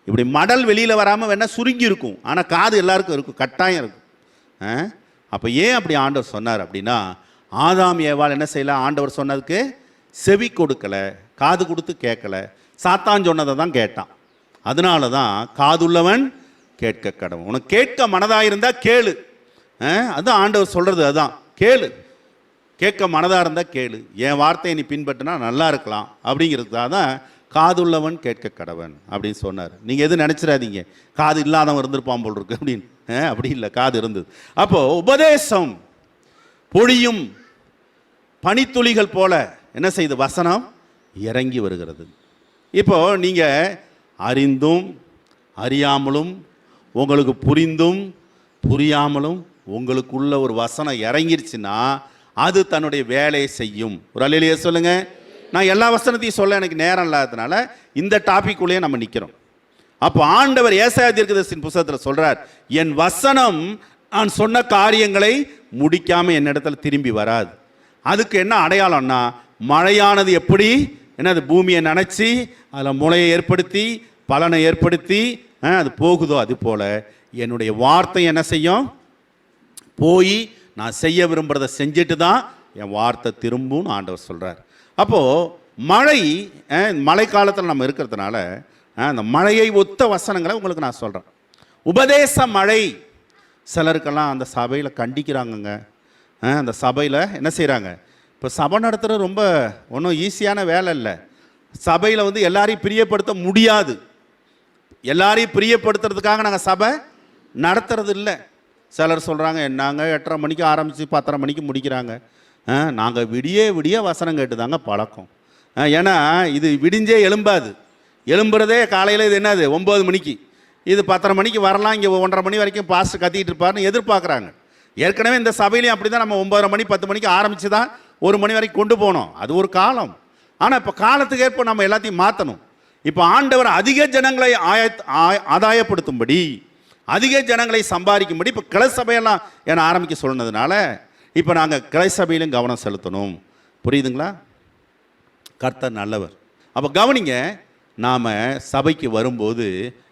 இப்படி மடல் வெளியில் வராமல் வேணால் சுருங்கி இருக்கும், ஆனால் காது எல்லாருக்கும் இருக்கும், கட்டாயம் இருக்கும். அப்போ ஏன் அப்படி ஆண்டவர் சொன்னார் அப்படின்னா, ஆதாம் ஏவாள் என்ன செய்யல? ஆண்டவர் சொன்னதுக்கு செவி கொடுக்கலை, காது கொடுத்து கேட்கலை, சாத்தான் சொன்னதை தான் கேட்டான். அதனால தான் காதுள்ளவன் கேட்க கடவுள். உனக்கு கேட்க மனதாக இருந்தால் கேளு, அதுதான் ஆண்டவர் சொல்கிறது, அதுதான் கேளு. கேட்க மனதாக இருந்தால் கேளு, என் வார்த்தையை நீ பின்பற்றினா நல்லா இருக்கலாம் அப்படிங்கிறதுக்காக தான் காதுள்ளவன் கேட்க கடவன் அப்படின்னு சொன்னார். நீங்கள் எதுவும் நினச்சிடாதீங்க காது இல்லாதவன் இருந்திருப்பான் போல் இருக்கு அப்படின்னு. அப்படி இல்லை, காது இருந்தது. அப்போது உபதேசம் பொழியும் பனித்துளிகள் போல என்ன செய்து? வசனம் இறங்கி வருகிறது. இப்போ நீங்கள் அறிந்தும் அறியாமலும், உங்களுக்கு புரிந்தும் புரியாமலும் உங்களுக்குள்ள ஒரு வசனம் இறங்கிருச்சுன்னா அது தன்னுடைய வேலையை செய்யும். ஒரு அல்லேலூயா சொல்லுங்க. நான் எல்லா வசனத்தையும் சொல்ல எனக்கு நேரம் இல்லாததுனால இந்த டாபிக்குள்ளேயே நம்ம நிற்கிறோம். அப்போ ஆண்டவர் ஏசாயா தீர்க்கதரிசியின் புத்தகத்தில் சொல்றார், என் வசனம் நான் சொன்ன காரியங்களை முடிக்காம என்னிடத்துல திரும்பி வராது. அதுக்கு என்ன அடையாளம்னா, மழையானது எப்படி என்னது பூமியை நனைச்சி அதில் முளையை ஏற்படுத்தி பலனை ஏற்படுத்தி அது போகுதோ, அது போல என்னுடைய வார்த்தை என்ன செய்யும்? போய் நான் செய்ய விரும்புகிறத செஞ்சுட்டு தான் என் வார்த்தை திரும்பும்னு ஆண்டவர் சொல்கிறார். அப்போது மழை காலத்தில் நம்ம இருக்கிறதுனால அந்த மழையை ஒத்த வசனங்களை உங்களுக்கு நான் சொல்கிறேன். உபதேச மழை சிலருக்கெல்லாம் அந்த சபையில் கண்டிக்கிறாங்கங்க. அந்த சபையில் என்ன செய்கிறாங்க? இப்போ சபை நடத்துகிறது ரொம்ப ஒன்றும் ஈஸியான வேலை இல்லை. சபையில் எல்லாரையும் பிரியப்படுத்த முடியாது. எல்லாரையும் பிரியப்படுத்துறதுக்காக நாங்கள் சபை நடத்துறது இல்லை. சிலர் சொல்கிறாங்க, நாங்கள் 8:30 மணிக்கு ஆரம்பித்து 10:30 மணிக்கு முடிக்கிறாங்க. நாங்கள் விடிய வசனம் கேட்டு தாங்க பழக்கம். ஏன்னா இது விடிஞ்சே எழும்பாது. எழும்புறதே காலையில் இது என்னது 9 மணிக்கு, இது 10:30 மணிக்கு வரலாம், இங்கே 1:30 மணி வரைக்கும் பாஸ்டர் கத்திக்கிட்டு இருப்பாருன்னு எதிர்பார்க்குறாங்க. ஏற்கனவே இந்த சபையிலையும் அப்படி தான். நம்ம 9:30 மணி 10 மணிக்கு ஆரம்பித்து தான் 1 மணி வரைக்கும் கொண்டு போனோம். அது ஒரு காலம். ஆனால் இப்போ காலத்துக்கு ஏற்ப நம்ம எல்லாத்தையும் மாற்றணும். இப்போ ஆண்டவர் அதிக ஜனங்களை ஆதாயப்படுத்தும்படி, அதிக ஜனங்களை சம்பாதிக்கும்படி இப்போ கிளை சபையெல்லாம் என்னை ஆரம்பிக்க சொன்னதுனால இப்போ நாங்கள் கிளை சபையிலும் கவனம் செலுத்தணும். புரியுதுங்களா? கர்த்தர் நல்லவர். அப்போ கவனிங்க, நாம் சபைக்கு வரும்போது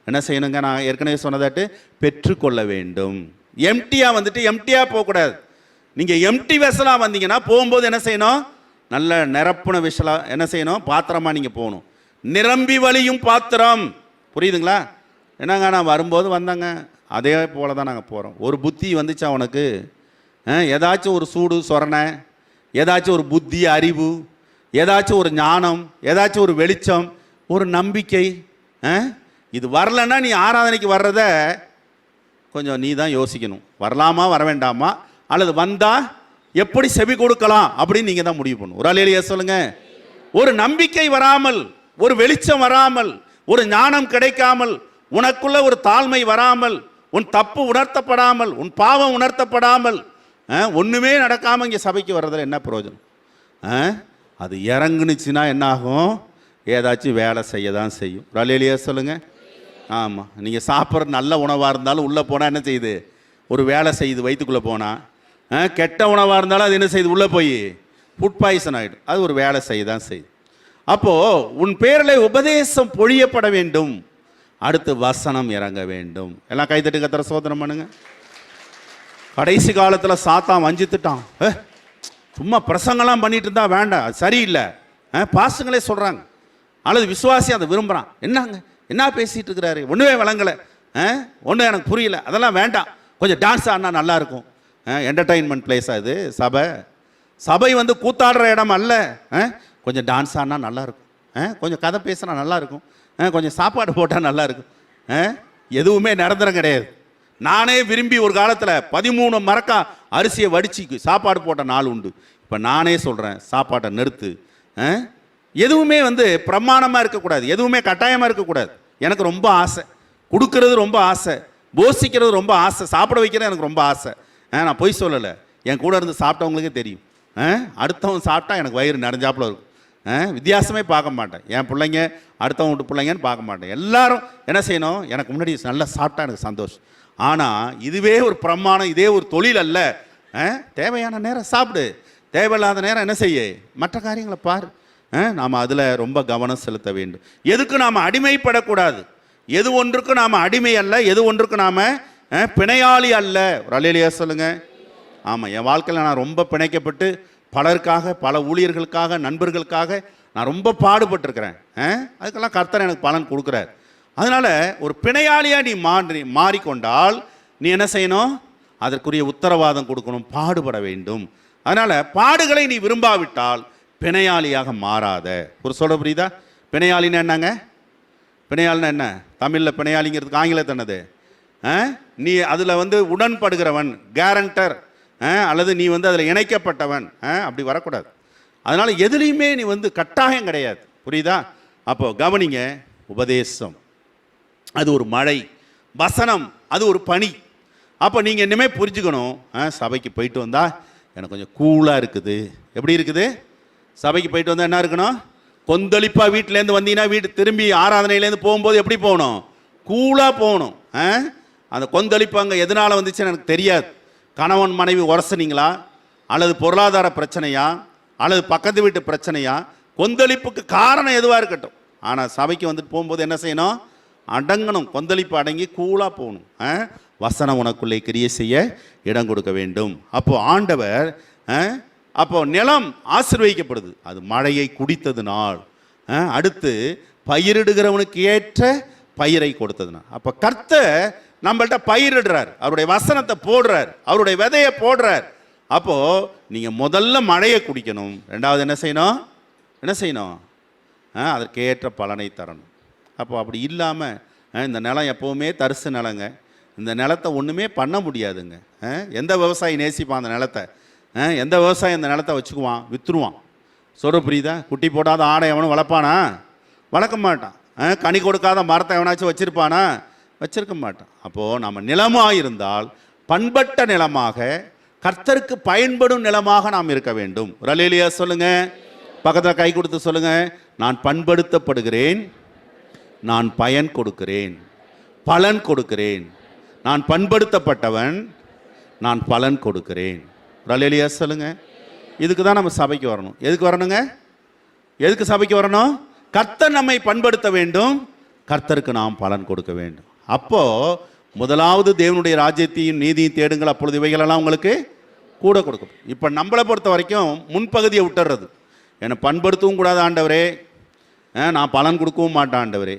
என்ன செய்யணுங்க? நான் ஏற்கனவே சொன்னதாட்டு பெற்றுக்கொள்ள வேண்டும். எம்டியாக எம்டியாக போகக்கூடாது. நீங்கள் எம்டி வெசலாக வந்தீங்கன்னா போகும்போது என்ன செய்யணும்? நல்ல நிரப்புன விஷயம் என்ன செய்யணும்? பாத்திரமாக நீங்கள் போகணும். நிரம்பி வழியும் பாத்திரம். புரியுதுங்களா? என்னங்க நான் வரும்போது வந்தாங்க, அதே போல தான் நாங்கள் போகிறோம். ஒரு புத்தி வந்துச்சா உனக்கு? ஏதாச்சும் ஒரு சூடு சொரணை, ஏதாச்சும் ஒரு புத்தி அறிவு, ஏதாச்சும் ஒரு ஞானம், ஏதாச்சும் ஒரு வெளிச்சம், ஒரு நம்பிக்கை, இது வரலன்னா நீ ஆராதனைக்கு வர்றத கொஞ்சம் நீ தான் யோசிக்கணும். வரலாமா வர வேண்டாமா, அல்லது வந்தால் எப்படி செவி கொடுக்கலாம் அப்படின்னு நீங்கள் தான் முடிவு பண்ணணும். ஒரு அல்லேலூயா சொல்லுங்க. ஒரு நம்பிக்கை வராமல், ஒரு வெளிச்சம் வராமல், ஒரு ஞானம் கிடைக்காமல், உனக்குள்ள ஒரு தாழ்மை வராமல், உன் தப்பு உணர்த்தப்படாமல், உன் பாவம் உணர்த்தப்படாமல், ஒன்றுமே நடக்காமல் இங்கே சபைக்கு வர்றதில் என்ன பிரயோஜனம்? அது இறங்குனுச்சுன்னா என்ன ஆகும்? ஏதாச்சும் வேலை செய்ய தான் செய்யும். ஒரு அல்லேலூயா சொல்லுங்க. ஆமாம், நீங்கள் சாப்பிட்ற நல்ல உணவாக இருந்தாலும் உள்ளே போனால் என்ன செய்யுது? ஒரு வேலை செய்யுது வயிற்றுக்குள்ளே போனால். கெட்ட உணவாக இருந்தாலும் அது என்ன செய்யுது? உள்ளே போய் ஃபுட் பாய்சன் ஆகிடும். அது ஒரு வேலை செய்ய தான் செய்யுது. அப்போது உன் பேரில் உபதேசம் பொழியப்பட வேண்டும், அடுத்து வசனம் இறங்க வேண்டும். எல்லாம் கைத்தட்டு கத்திர சோதனம் பண்ணுங்க. கடைசி காலத்தில் சாத்தான் வஞ்சித்துட்டான். சும்மா பிரசங்கெல்லாம் பண்ணிட்டு இருந்தா வேண்டாம், அது சரியில்லை. பாசங்களே சொல்கிறாங்க, அல்லது விசுவாசி அதை விரும்புகிறான். என்னங்க என்ன பேசிகிட்டு இருக்கிறாரு, ஒன்றுமே விளங்கலை, ஒன்றும் எனக்கு புரியல, அதெல்லாம் வேண்டாம், கொஞ்சம் டான்ஸ் ஆடினா நல்லாயிருக்கும். என்டர்டெயின்மெண்ட் பிளேஸாக இது சபை? சபை வந்து கூத்தாடுற இடம் அல்ல. கொஞ்சம் டான்ஸ் ஆடினா நல்லாயிருக்கும், கொஞ்சம் கதை பேசினா நல்லாயிருக்கும், கொஞ்சம் சாப்பாடு போட்டால் நல்லாயிருக்கும். எதுவுமே நிரந்தரம் கிடையாது. நானே விரும்பி ஒரு காலத்தில் 13 மரக்கா அரிசியை வடித்து சாப்பாடு போட்ட நாள் உண்டு. இப்போ நானே சொல்கிறேன், சாப்பாட்டை நிறுத்து. எதுவுமே வந்து பிரமாணமாக இருக்கக்கூடாது, எதுவுமே கட்டாயமாக இருக்கக்கூடாது. எனக்கு ரொம்ப ஆசை, கொடுக்கறது ரொம்ப ஆசை, போஷிக்கிறது ரொம்ப ஆசை, சாப்பிட வைக்கிறது எனக்கு ரொம்ப ஆசை. நான் பொய் சொல்லலை, என் கூட இருந்து சாப்பிட்டவங்களுக்கே தெரியும். அடுத்தவன் சாப்பிட்டா எனக்கு வயிறு நிறைஞ்சாப்புல இருக்கும். வித்தியாசமே பார்க்க மாட்டேன். என் பிள்ளைங்க அடுத்தவங்க வீட்டு பிள்ளைங்கன்னு பார்க்க மாட்டேன். எல்லாரும் என்ன செய்யணும்? எனக்கு முன்னாடி நல்லா சாப்பிட்டா எனக்கு சந்தோஷம். ஆனால் இதுவே ஒரு பிரமாணம், இதே ஒரு தொழில் அல்ல. தேவையான நேரம் சாப்பிடு, தேவையில்லாத நேரம் என்ன செய்ய, மற்ற காரியங்களை பாரு. நாம் அதில் ரொம்ப கவனம் செலுத்த வேண்டும். எதுக்கு நாம் அடிமைப்படக்கூடாது. எது ஒன்றுக்கு நாம் அடிமை அல்ல, எது ஒன்றுக்கு நாம் பிணையாளி அல்ல. ஒரு அல்லேலூயா சொல்லுங்க. ஆமாம், என் வாழ்க்கையில் நான் ரொம்ப பிணைக்கப்பட்டு பலருக்காக, பல ஊழியர்களுக்காக, நண்பர்களுக்காக நான் ரொம்ப பாடுபட்டிருக்கிறேன். அதுக்கெல்லாம் கர்த்தர் எனக்கு பலன் கொடுக்குறார். அதனால் ஒரு பிணையாளியாக நீ மாறிக்கொண்டால் நீ என்ன செய்யணும்? அதற்குரிய உத்தரவாதம் கொடுக்கணும், பாடுபட வேண்டும். அதனால் பாடுகளை நீ விரும்பாவிட்டால் பிணையாளியாக மாறாத. ஒரு சொல்ல புரியுதா? பிணையாளின்னா என்னங்க? பிணையாளின்னா என்ன? தமிழில் பிணையாளிங்கிறதுக்கு ஆங்கிலத்தை என்னது? நீ அதில் வந்து உடன்படுகிறவன், கேரண்டர், அல்லது நீ வந்து அதில் இணைக்கப்பட்டவன், அப்படி வரக்கூடாது. அதனால் எதுலேயுமே நீ வந்து கட்டாயம் கிடையாது. புரியுதா? அப்போது கவனிங்க, உபதேசம் அது ஒரு மழை, வசனம் அது ஒரு பனி. அப்போ நீங்கள் இனிமேல் புரிஞ்சுக்கணும், சபைக்கு போயிட்டு வந்தால் எனக்கு கொஞ்சம் கூலாக இருக்குது. எப்படி இருக்குது? சபைக்கு போயிட்டு வந்தால் என்ன இருக்கணும்? கொந்தளிப்பாக வீட்டிலேருந்து வந்தீங்கன்னா, வீட்டு திரும்பி ஆராதனையிலேருந்து போகும்போது எப்படி போகணும்? கூலாக போகணும். அந்த கொந்தளிப்பு அங்கே எதனால் வந்துச்சுன்னு எனக்கு தெரியாது. கணவன் மனைவி உரசுனீங்களா, அல்லது பொருளாதார பிரச்சனையா, அல்லது பக்கத்து வீட்டு பிரச்சனையா, கொந்தளிப்புக்கு காரணம் எதுவாக இருக்கட்டும். ஆனால் சபைக்கு வந்துட்டு போகும்போது என்ன செய்யணும்? அடங்கணும், கொந்தளிப்பு அடங்கி கூலாக போகணும். வசனம் உனக்குள்ளே கிரியை செய்ய இடம் கொடுக்க வேண்டும். அப்போது ஆண்டவர், அப்போது நிலம் ஆசீர்வதிக்கப்படுது, அது மழையை குடித்ததுனால். அடுத்து பயிரிடுகிறவனுக்கு ஏற்ற பயிரை கொடுத்ததுனால். அப்போ கர்த்தர் நம்மள்கிட்ட பயிரிடுறார், அவருடைய வசனத்தை போடுறார், அவருடைய விதையை போடுறார். அப்போது நீங்கள் முதல்ல மழையை குடிக்கணும், ரெண்டாவது என்ன செய்யணும்? என்ன செய்யணும்? அதற்கேற்ற பலனை தரணும். அப்போ அப்படி இல்லாமல் இந்த நிலம் எப்போவுமே தரிசு நிலங்க, இந்த நிலத்தை ஒன்றுமே பண்ண முடியாதுங்க. எந்த விவசாயி நேசிப்பான் அந்த நிலத்தை? எந்த விவசாயி அந்த நிலத்தை வச்சுக்குவான்? விற்றுருவான். சொல்கிற புரியுதா? குட்டி போடாத ஆடை எவனும் வளர்ப்பானா? வளர்க்க மாட்டான். கனி கொடுக்காத மரத்தை எவனாச்சும் வச்சுருப்பானா? வச்சிருக்க மாட்டான். அப்போது நம்ம நிலமாக இருந்தால் பண்பட்ட நிலமாக, கர்த்தருக்கு பயன்படும் நிலமாக நாம் இருக்க வேண்டும். ஒரு அல்லேலூயா சொல்லுங்க. பக்கத்தில் கை கொடுத்து சொல்லுங்க, நான் பண்படுத்தப்படுகிறேன், நான் பயன் கொடுக்கிறேன், பலன் கொடுக்கிறேன். நான் பண்படுத்தப்பட்டவன், நான் பலன் கொடுக்கிறேன். ஒரு அல்லேலூயா சொல்லுங்க. இதுக்கு தான் நம்ம சபைக்கு வரணும். எதுக்கு வரணுங்க? எதுக்கு சபைக்கு வரணும்? கர்த்தர் நம்மை பண்படுத்த வேண்டும், கர்த்தருக்கு நாம் பலன் கொடுக்க வேண்டும். அப்போது முதலாவது தேவனுடைய ராஜ்யத்தையும் நீதியும் தேடுங்கள், அப்பொழுது இவைகளெல்லாம் உங்களுக்கு கூட கொடுக்கும். இப்போ நம்மளை பொறுத்த வரைக்கும் முன்பகுதியை விட்டுறது, என்னை பண்படுத்தவும் கூடாது ஆண்டவரே, நான் பலன் கொடுக்கவும் மாட்டேன் ஆண்டவரே,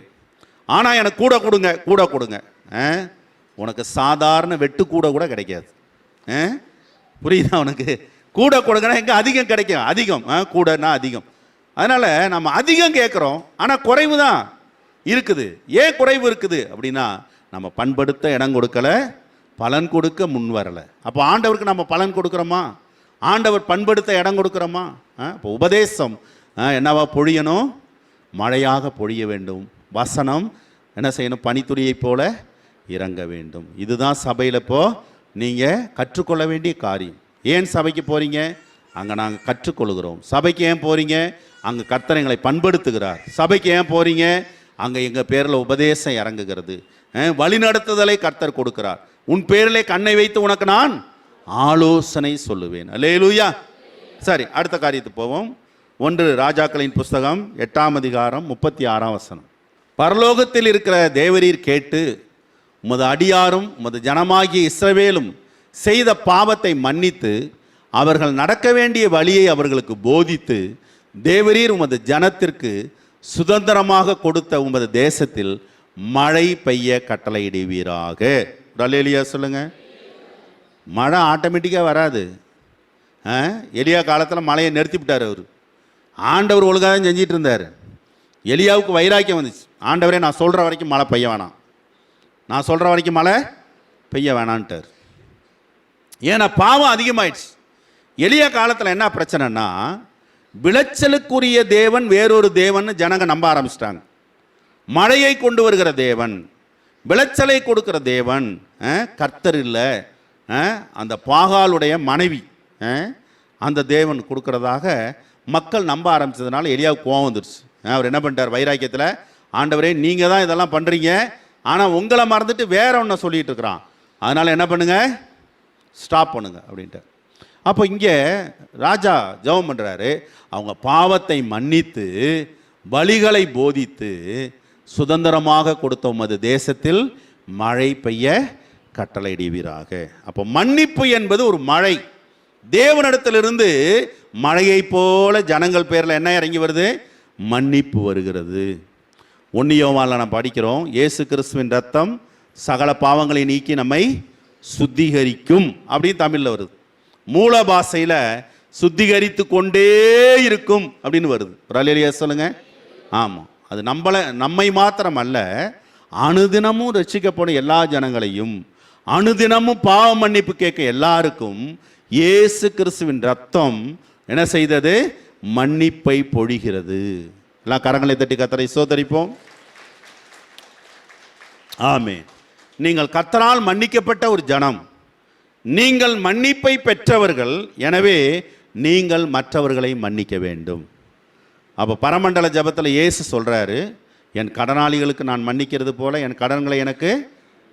ஆனால் எனக்கு கூட கொடுங்க, கூட கொடுங்க. உனக்கு சாதாரண வெட்டு கூட கிடைக்காது. புரியுதா உனக்கு? கூட கொடுங்கன்னா எங்கே அதிகம் கிடைக்கும், அதிகம் கூடனா அதிகம். அதனால் நம்ம அதிகம் கேட்குறோம், ஆனால் குறைவு தான் இருக்குது. ஏன் குறைவு இருக்குது அப்படின்னா, நம்ம பண்படுத்த இடம் கொடுக்கலை, பலன் கொடுக்க முன் வரலை. அப்போ ஆண்டவருக்கு நம்ம பலன் கொடுக்குறோமா? ஆண்டவர் பண்படுத்த இடம் கொடுக்குறோமா? இப்போ உபதேசம் என்னவா பொழியணும்? மழையாக பொழிய வேண்டும். வசனம் என்ன செய்யணும்? பனித்துளியை போல இறங்க வேண்டும். இதுதான் சபையில் இப்போது நீங்கள் கற்றுக்கொள்ள வேண்டிய காரியம். ஏன் சபைக்கு போகிறீங்க? அங்கே நாங்கள் கற்றுக்கொள்கிறோம். சபைக்கு ஏன் போகிறீங்க? அங்கே கர்த்தர் எங்களை பண்படுத்துகிறார். சபைக்கு ஏன் போகிறீங்க? அங்கே எங்கள் பேரில் உபதேசம் இறங்குகிறது, வழிநடத்துதலை கர்த்தர் கொடுக்கிறார். உன் பேரிலே கண்ணை வைத்து உனக்கு நான் ஆலோசனை சொல்லுவேன். அல்லேலூயா. சரி, அடுத்த காரியத்துக்கு போவோம். 1 ராஜாக்களின் புஸ்தகம் 8ஆம் அதிகாரம் 36ஆம் வசனம். பரலோகத்தில் இருக்கிற தேவரீர் கேட்டு உமது அடியாரும் உமது ஜனமாகிய இஸ்ரவேலும் செய்த பாவத்தை மன்னித்து அவர்கள் நடக்க வேண்டிய வழியை அவர்களுக்கு போதித்து தேவரீர் உமது ஜனத்திற்கு சுதந்திரமாக கொடுத்த உமது தேசத்தில் மழை பெய்ய கட்டளையிடுவீராக. அல்லேலூயா சொல்லுங்க. மழை ஆட்டோமேட்டிக்காக வராது. எலியா காலத்தில் மழையை நிறுத்தி விட்டார் அவர். ஆண்டவர் ஒழுங்காக தான் செஞ்சிட்டு இருந்தார். எலியாவுக்கு வைராக்கியம் வந்துச்சு. ஆண்டவரே, நான் சொல்கிற வரைக்கும் மழை பெய்ய வேணாம், நான் சொல்கிற வரைக்கும் மழை பெய்ய வேணான்ட்டார். ஏன்னா பாவம் அதிகமாயிடுச்சு. எலியா காலத்தில் என்ன பிரச்சனைன்னா, விளைச்சலுக்குரிய தேவன் வேறொரு தேவன் ஜனங்க நம்ப ஆரம்பிச்சிட்டாங்க. மழையை கொண்டு வருகிற தேவன், விளைச்சலை கொடுக்கிற தேவன் கர்த்தர் இல்லை, அந்த பாகாலுடைய மனைவி அந்த தேவன் கொடுக்கறதாக மக்கள் நம்ப ஆரம்பித்ததுனால எலியாவுக்கு கோவம் வந்துடுச்சு. அவர் என்ன பண்ணிட்டார்? வைராக்கியத்தில், ஆண்டவரே நீங்கள் தான் இதெல்லாம் பண்ணுறீங்க, ஆனால் உங்களை மறந்துட்டு வேற ஒன்றை சொல்லிகிட்டு இருக்கிறான், அதனால் என்ன பண்ணுங்க, ஸ்டாப் பண்ணுங்க அப்படின்ட்டு. அப்போ இங்கே ராஜா ஜெபம் பண்ணுறாரு. அவங்க பாவத்தை மன்னித்து வழிகளை போதித்து சுதந்திரமாக கொடுத்த உமது தேசத்தில் மழை பெய்ய கட்டளையிடுவீராக. அப்போ மன்னிப்பு என்பது ஒரு மழை. தேவனிடத்திலிருந்து மழையை போல ஜனங்கள் பேரில் என்ன இறங்கி வருது? மன்னிப்பு வருகிறது. 1 யோவானில் நம்ம படிக்கிறோம், இயேசு கிறிஸ்துவின் ரத்தம் சகல பாவங்களை நீக்கி நம்மை சுத்திகரிக்கும் அப்படின்னு தமிழில் வருது. மூல பாஷையில் சுத்திகரித்து கொண்டே இருக்கும் அப்படின்னு வருது. அல்லேலூயா சொல்லுங்க. ஆமாம், அது நம்மை மாத்திரம் அல்ல, அனுதினமும் ரட்சிக்கப்படும் எல்லா ஜனங்களையும், அனுதினமும் பாவ மன்னிப்பு கேட்க எல்லாருக்கும் இயேசு கிறிஸ்துவின் ரத்தம் என்ன செய்தது? மன்னிப்பை பொழிகிறது. எல்லாம் கரங்களை தட்டி கர்த்தரை ஸ்தோத்திரிப்போம். ஆமென். நீங்கள் கர்த்தரால் மன்னிக்கப்பட்ட ஒரு ஜனம், நீங்கள் மன்னிப்பை பெற்றவர்கள், எனவே நீங்கள் மற்றவர்களை மன்னிக்க வேண்டும். அப்போ பரமண்டல ஜபத்தில் இயேசு சொல்கிறாரு, என் கடனாளிகளுக்கு நான் மன்னிக்கிறது போல என் கடன்களை எனக்கு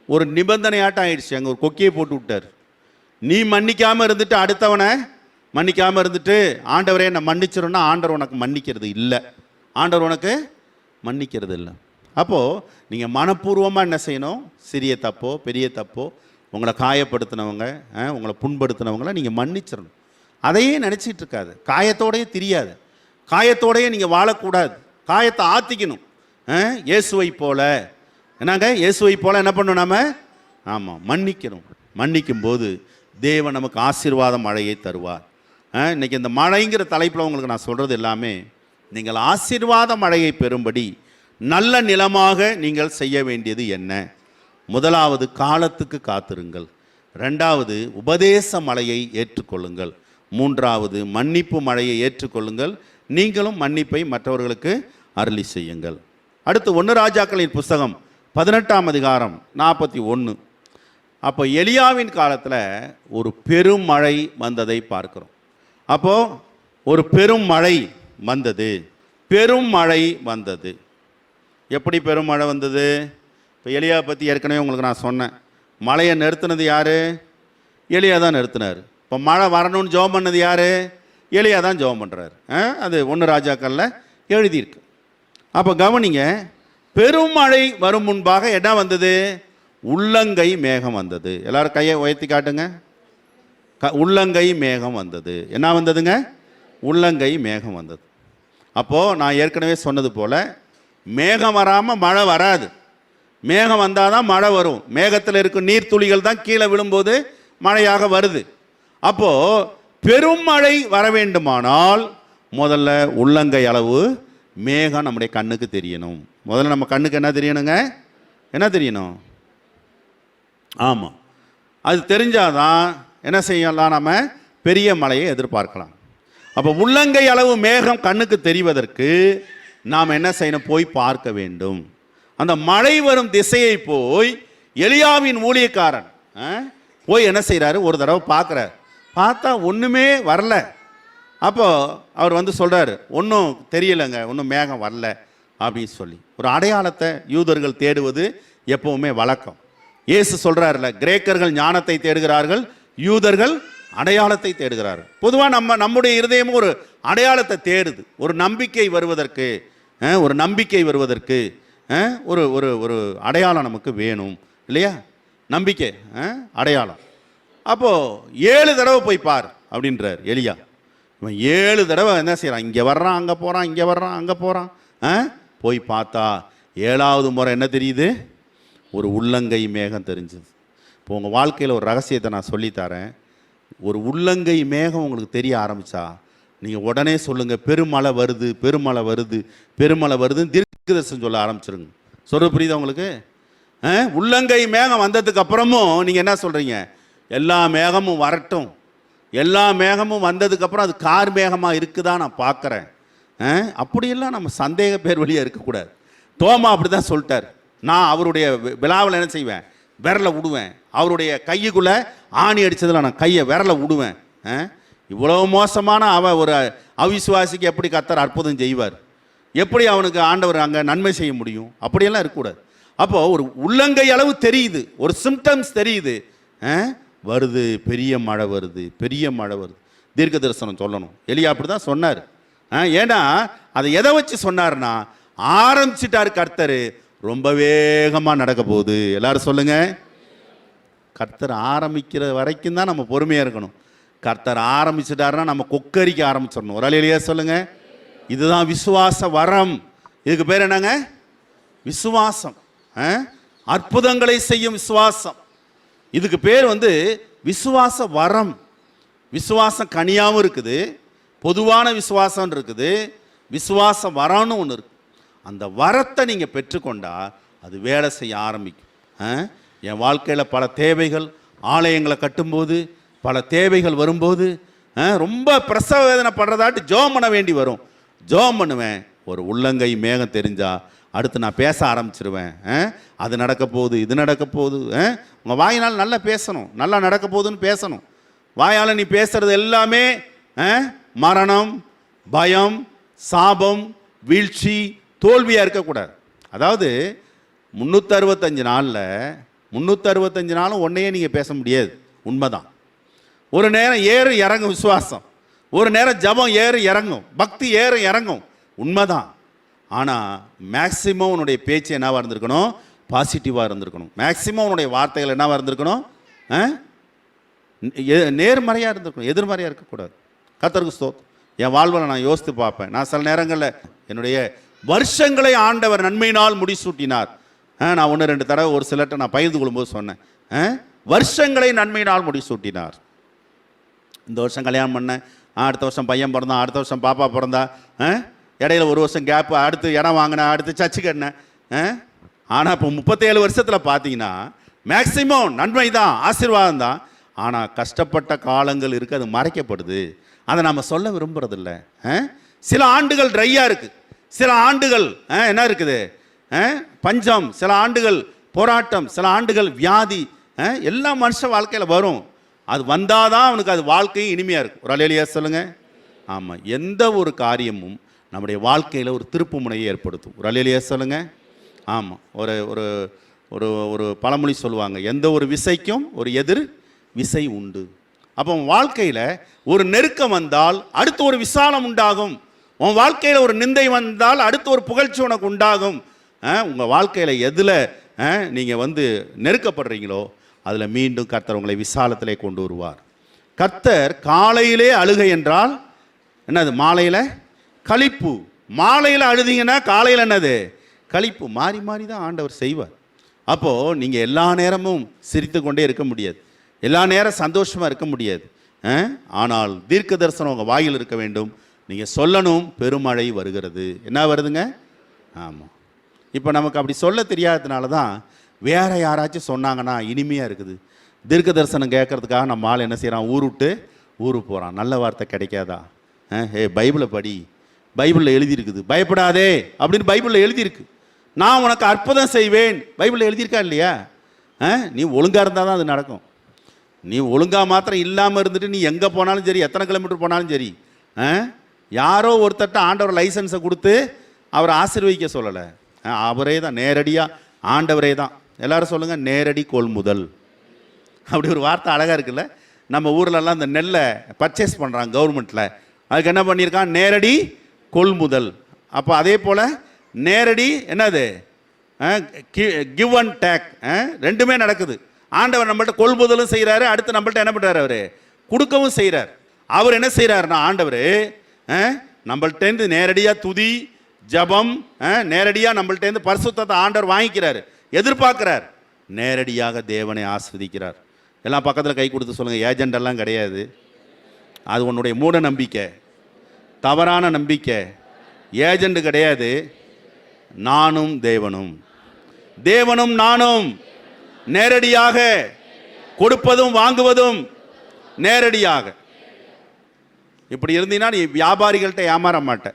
ஒரு நிபந்தனையாட்டம் ஆயிடுச்சு. அங்கே ஒரு கொக்கியை போட்டு விட்டார். நீ மன்னிக்காமல் இருந்துட்டு அடுத்தவனை மன்னிக்காமல் இருந்துட்டு ஆண்டவரே என்னை மன்னிச்சிருன்னா ஆண்டவர் உனக்கு மன்னிக்கிறது இல்லை, ஆண்டவர் உனக்கு மன்னிக்கிறது இல்லை. அப்போது நீங்கள் மனப்பூர்வமாக என்ன செய்யணும்? சிறிய தப்போ பெரிய தப்போ உங்களை காயப்படுத்தினவங்க, உங்களை புண்படுத்தினவங்கள நீங்கள் மன்னிச்சிடணும். அதையே நினச்சிட்டு இருக்காது, காயத்தோடையே தெரியாது, காயத்தோடையே நீங்கள் வாழக்கூடாது, காயத்தை ஆற்றிக்கணும். இயேசுவை போல என்னங்க, இயேசுவை போல என்ன பண்ணணும் நாம? ஆமாம், மன்னிக்கணும். மன்னிக்கும் போது தேவன் நமக்கு ஆசீர்வாத மழையை தருவார். இன்றைக்கி இந்த மழைங்கிற தலைப்பில் உங்களுக்கு நான் சொல்கிறது எல்லாமே, நீங்கள் ஆசீர்வாத மழையை பெறும்படி நல்ல நிலமாக நீங்கள் செய்ய வேண்டியது என்ன? முதலாவது, காலத்துக்கு காத்திருங்கள். 2வது, உபதேச மழையை ஏற்றுக்கொள்ளுங்கள். 3வது, மன்னிப்பு மழையை ஏற்றுக்கொள்ளுங்கள். நீங்களும் மன்னிப்பை மற்றவர்களுக்கு அருளி செய்யுங்கள். அடுத்து 1 ராஜாக்களின் புஸ்தகம் 18ஆம் அதிகாரம் 41. அப்போ எலியாவின் காலத்தில் ஒரு பெரும் மழை வந்ததை பார்க்கிறோம். அப்போது ஒரு பெரும் மழை வந்தது. பெரும் மழை வந்தது. எப்படி பெரும் மழை வந்தது? இப்போ எலியா பற்றி ஏற்கனவே உங்களுக்கு நான் சொன்னேன். மழையை நிறுத்தினது யார்? எலியா தான் நிறுத்தினார். இப்போ மழை வரணும்னு ஜெபம் பண்ணது யார்? எலியா தான் ஜெபம் பண்ணுறாரு. அது 1 ராஜாக்களில் எழுதியிருக்கு. அப்போ கவனிங்க, பெருமழை வரும் முன்பாக என்ன வந்தது? உள்ளங்கை மேகம் வந்தது. எல்லாரும் கையை உயர்த்தி காட்டுங்க. உள்ளங்கை மேகம் வந்தது. என்ன வந்ததுங்க? உள்ளங்கை மேகம் வந்தது. அப்போது நான் ஏற்கனவே சொன்னது போல் மேகம் வராமல் மழை வராது. மேகம் வந்தால் தான் மழை வரும். மேகத்தில் இருக்கும் நீர்த்துளிகள் தான் கீழே விழும்போது மழையாக வருது. அப்போது பெரும் மழை வர வேண்டுமானால் முதல்ல உள்ளங்கை அளவு மேகம் நம்முடைய கண்ணுக்கு தெரியணும். முதல்ல நம்ம கண்ணுக்கு என்ன தெரியணுங்க? என்ன தெரியணும்? ஆமாம், அது தெரிஞ்சாதான் என்ன செய்யலாம், நம்ம பெரிய மழையை எதிர்பார்க்கலாம். அப்போ உள்ளங்கை அளவு மேகம் கண்ணுக்கு தெரிவதற்கு நாம் என்ன செய்யணும்? போய் பார்க்க வேண்டும். அந்த மழை வரும் திசையை போய் எலியாவின் ஊழியக்காரன் போய் என்ன செய்கிறாரு? ஒரு தடவை பார்க்குறார். பார்த்தா ஒன்றுமே வரல. அப்போது அவர் வந்து சொல்கிறார், ஒன்றும் தெரியலைங்க, ஒன்றும் மேகம் வரல அப்படின்னு சொல்லி. ஒரு அடையாளத்தை யூதர்கள் தேடுவது எப்பவுமே வழக்கம். இயேசு சொல்கிறார்ல, கிரேக்கர்கள் ஞானத்தை தேடுகிறார்கள், யூதர்கள் அடையாளத்தை தேடுகிறார்கள். பொதுவாக நம்முடைய இருதயமும் ஒரு அடையாளத்தை தேடுது. ஒரு நம்பிக்கை வருவதற்கு ஒரு ஒரு ஒரு அடையாளம் நமக்கு வேணும் இல்லையா? நம்பிக்கை, அடையாளம். அப்போது 7 தடவை போய் பார் அப்படின்றார் எலியா. இவன் 7 தடவை என்ன செய்கிறான்? இங்கே வர்றான், அங்கே போகிறான், இங்கே வர்றான், அங்கே போகிறான். போய் பார்த்தா 7வது முறை என்ன தெரியுது? ஒரு உள்ளங்கை மேகம் தெரிஞ்சுது. இப்போ உங்கள் வாழ்க்கையில் ஒரு ரகசியத்தை நான் சொல்லித்தரேன். ஒரு உள்ளங்கை மேகம் உங்களுக்கு தெரிய ஆரம்பித்தா நீங்கள் உடனே சொல்லுங்கள், பெருமழை வருது, பெருமழை வருது, பெருமழை வருதுன்னு தீர்க்கதரிசனம் சொல்ல ஆரம்பிச்சிருங்க. சொல்ல புரியுதா உங்களுக்கு? உள்ளங்கை மேகம் வந்ததுக்கு அப்புறமும் நீங்கள் என்ன சொல்கிறீங்க? எல்லா மேகமும் வரட்டும், எல்லா மேகமும் வந்ததுக்கப்புறம் அது கார் மேகமாக இருக்குதா நான் பார்க்குறேன். அப்படியெல்லாம் நம்ம சந்தேக பேர் வழியாக இருக்கக்கூடாது. தோமா அப்படி தான் சொல்லிட்டார். நான் அவருடைய விழாவில் என்ன செய்வேன்? விரலை விடுவேன். அவருடைய கையுக்குள்ளே ஆணி அடித்ததில் நான் கையை விரலை விடுவேன். இவ்வளோ மோசமான ஒரு அவிசுவாசிக்கு எப்படி கர்த்தர் அற்புதம் செய்வார்? எப்படி அவனுக்கு ஆண்டவர் அங்கே நன்மை செய்ய முடியும்? அப்படியெல்லாம் இருக்கக்கூடாது. அப்போது ஒரு உள்ளங்கை அளவு தெரியுது, ஒரு சிம்டம்ஸ் தெரியுது, வருது, பெரிய மழை வருது, பெரிய மழை வருது. தீர்க்க தரிசனம் சொல்லணும். எலியா அப்படி தான் சொன்னார். ஏன்னா அதை எதை வச்சு சொன்னார்னா, ஆரம்பிச்சிட்டார் கர்த்தர், ரொம்ப வேகமாக நடக்க போகுது. எல்லாரும் சொல்லுங்க, கர்த்தர் ஆரம்பிக்கிற வரைக்கும் தான் நம்ம பொறுமையாக இருக்கணும். கர்த்தர் ஆரம்பிச்சிட்டாருன்னா நம்ம கொக்கரிக்க ஆரம்பிச்சிடணும். ஒரு அலையிலேயே சொல்லுங்க, இதுதான் விசுவாச வரம். இதுக்கு பேர் என்னங்க? விசுவாசம். அற்புதங்களை செய்யும் விசுவாசம். இதுக்கு பேர் வந்து விசுவாச வரம். விசுவாசம் கனியாகவும் இருக்குது, பொதுவான விசுவாசம் இருக்குது, விசுவாச வரம்னு ஒன்று இருக்குது. அந்த வரத்தை நீங்கள் பெற்றுக்கொண்டா அது வேலை செய்ய ஆரம்பிக்கும். என் வாழ்க்கையில் பல தேவைகள், ஆலயங்களை கட்டும்போது பல தேவைகள் வரும்போது ரொம்ப பிரசவ வேதனை படுறதாட்டு ஜோம் பண்ண வேண்டி வரும். ஜோம் பண்ணுவேன். ஒரு உள்ளங்கை மேகம் தெரிஞ்சால் அடுத்து நான் பேச ஆரம்பிச்சிருவேன். அது நடக்க போகுது, இது நடக்க போகுது. உங்கள் வாயினால் நல்லா பேசணும், நல்லா நடக்க போகுதுன்னு பேசணும். வாயால் நீ பேசுகிறது எல்லாமே மரணம், பயம், சாபம், வீழ்ச்சி, தோல்வியாக இருக்கக்கூடாது. அதாவது 365 நாளில் 365 நாளும் ஒன்றையே நீங்கள் பேச முடியாது. உண்மைதான். ஒரு நேரம் ஏறு இறங்கும் விசுவாசம், ஒரு நேரம் ஜபம் ஏறு இறங்கும், பக்தி ஏறு இறங்கும். உண்மைதான். ஆனால் மேக்சிமம் உன்னுடைய பேச்சு என்னவாக இருந்திருக்கணும்? பாசிட்டிவாக இருந்திருக்கணும். மேக்சிமம் உன்னுடைய வார்த்தைகள் என்னவாக இருந்திருக்கணும்? நேர்மறையாக இருந்திருக்கணும், எதிர்மறையாக இருக்கக்கூடாது. கர்த்தருக்கு ஸ்தோத்திரம். என் வாழ்வில் நான் யோசித்து பார்ப்பேன். நான் சில நேரங்களில் என்னுடைய வருஷங்களை ஆண்டவர் நன்மையினால் முடிசூட்டினார். நான் 1-2 தடவை ஒரு சிலர்கிட்ட நான் பகிர்ந்து கொள்ளும்போது சொன்னேன், வருஷங்களை நன்மையினால் முடிசூட்டினார். இந்த வருஷம் கல்யாணம் பண்ணேன், அடுத்த வருஷம் பையன் பிறந்தான், அடுத்த வருஷம் பாப்பா பிறந்தா, இடையில 1 வருஷம் கேப்பு, அடுத்து இடம் வாங்கினேன், அடுத்து சர்ச்சு கட்டினேன். ஆனால் இப்போ 37 வருஷத்தில் பார்த்தீங்கன்னா மேக்சிமம் நன்மை தான், ஆசீர்வாதம் தான். ஆனால் கஷ்டப்பட்ட காலங்கள் இருக்குது, அது மறைக்கப்படுது. அதை நம்ம சொல்ல விரும்புறதில்ல. சில ஆண்டுகள் ட்ரையாக இருக்குது, சில ஆண்டுகள் என்ன இருக்குது? பஞ்சம், சில ஆண்டுகள் போராட்டம், சில ஆண்டுகள் வியாதி. எல்லா மனுஷ வாழ்க்கையில் வரும். அது வந்தால் தான் அவனுக்கு அது வாழ்க்கையும் இனிமையாக இருக்கும். ஒரு அலையிலேயே சொல்லுங்க. ஆமாம், எந்த ஒரு காரியமும் நம்முடைய வாழ்க்கையில் ஒரு திருப்பு முனையை ஏற்படுத்தும். ஒரு அலையிலேயே சொல்லுங்க. ஆமாம், ஒரு ஒரு ஒரு ஒரு பழமொழி சொல்லுவாங்க, எந்த ஒரு விசைக்கும் ஒரு எதிர் விசை உண்டு. அப்போ உன் வாழ்க்கையில் ஒரு நெருக்கம் வந்தால் அடுத்து ஒரு விசாலம் உண்டாகும். உன் வாழ்க்கையில் ஒரு நிந்தை வந்தால் அடுத்து ஒரு புகழ்ச்சி உனக்கு உண்டாகும். உங்கள் வாழ்க்கையில் எதில் நீங்கள் வந்து நெருக்கப்படுறீங்களோ அதில் மீண்டும் கர்த்தர் உங்களை விசாலத்திலே கொண்டு வருவார். கர்த்தர் காலையிலே அழுகை என்றால் என்னது? மாலையில் களிப்பு. மாலையில் அழுதீங்கன்னா காலையில் என்னது களிப்பு. மாறி மாறி தான் ஆண்டவர் செய்வார். அப்போது நீங்கள் எல்லா நேரமும் சிரித்து கொண்டே இருக்க முடியாது, எல்லா நேரம் சந்தோஷமாக இருக்க முடியாது. ஆனால் தீர்க்க தரிசனம் உங்கள் வாயில் இருக்க வேண்டும். நீங்கள் சொல்லணும், பெருமழை வருகிறது. என்ன வருதுங்க? ஆமாம். இப்போ நமக்கு அப்படி சொல்ல தெரியாததுனால தான் வேறு யாராச்சும் சொன்னாங்கன்னா இனிமையாக இருக்குது. தீர்க்க தரிசனம் கேட்கறதுக்காக நம்ம ஆள் என்ன செய்கிறான், ஊர் விட்டு ஊருக்கு போகிறான். நல்ல வார்த்தை கிடைக்காதா? பைபிளை படி, பைபிளில் எழுதியிருக்குது, பயப்படாதே அப்படின்னு பைபிளில் எழுதியிருக்கு. நான் உனக்கு அற்புதம் செய்வேன், பைபிளில் எழுதியிருக்கா இல்லையா? நீ ஒழுங்காக இருந்தால் தான் அது நடக்கும். நீ ஒழுங்காக மாத்திரம் இல்லாமல் இருந்துட்டு நீ எங்கே போனாலும் சரி, எத்தனை கிலோமீட்டர் போனாலும் சரி, யாரோ ஒருத்தட்ட ஆண்டவர் லைசன்ஸை கொடுத்து அவரை ஆசீர்வதிக்க சொல்லலை. அவரே தான் நேரடியாக, ஆண்டவரே தான். எல்லாரும் சொல்லுங்கள், நேரடி கொள்முதல். அப்படி ஒரு வார்த்தை அழகாக இருக்குல்ல. நம்ம ஊர்லலாம் இந்த நெல்லை பர்ச்சேஸ் பண்ணுறாங்க கவர்மெண்ட்டில், அதுக்கு என்ன பண்ணியிருக்கான், நேரடி கொள்முதல். அப்போ அதே போல் நேரடி என்னது, கிவ் அண்ட் டேக், ரெண்டுமே நடக்குது. ஆண்டவர் நம்மள்ட்ட கொள்முதலும் செய்கிறாரு, அடுத்து நம்மள்ட்ட என்ன பண்ணுறாரு, அவர் கொடுக்கவும் செய்கிறார். அவர் என்ன செய்கிறாருன்னா, ஆண்டவர் நம்மள்டேருந்து நேரடியாக துதி ஜபம், நேரடியாக நம்மள்டேருந்து பரிசுத்தத்தை ஆண்டவர் வாங்கிக்கிறார், எதிர்பார்க்கிறார். நேரடியாக தேவனை ஆஸ்வதிக்கிறார். எல்லாம் பக்கத்தில் கை கொடுத்து சொல்லுங்கள், ஏஜெண்டெல்லாம் கிடையாது. அது உன்னுடைய மூட நம்பிக்கை, தவறான நம்பிக்கை. ஏஜெண்ட் கிடையாது, நானும் தேவனும், தேவனும் நானும் நேரடியாக கொடுப்பதும் வாங்குவதும் நேரடியாக. இப்படி இருந்தீங்கன்னா நீ வியாபாரிகள்கிட்ட ஏமாற மாட்ட.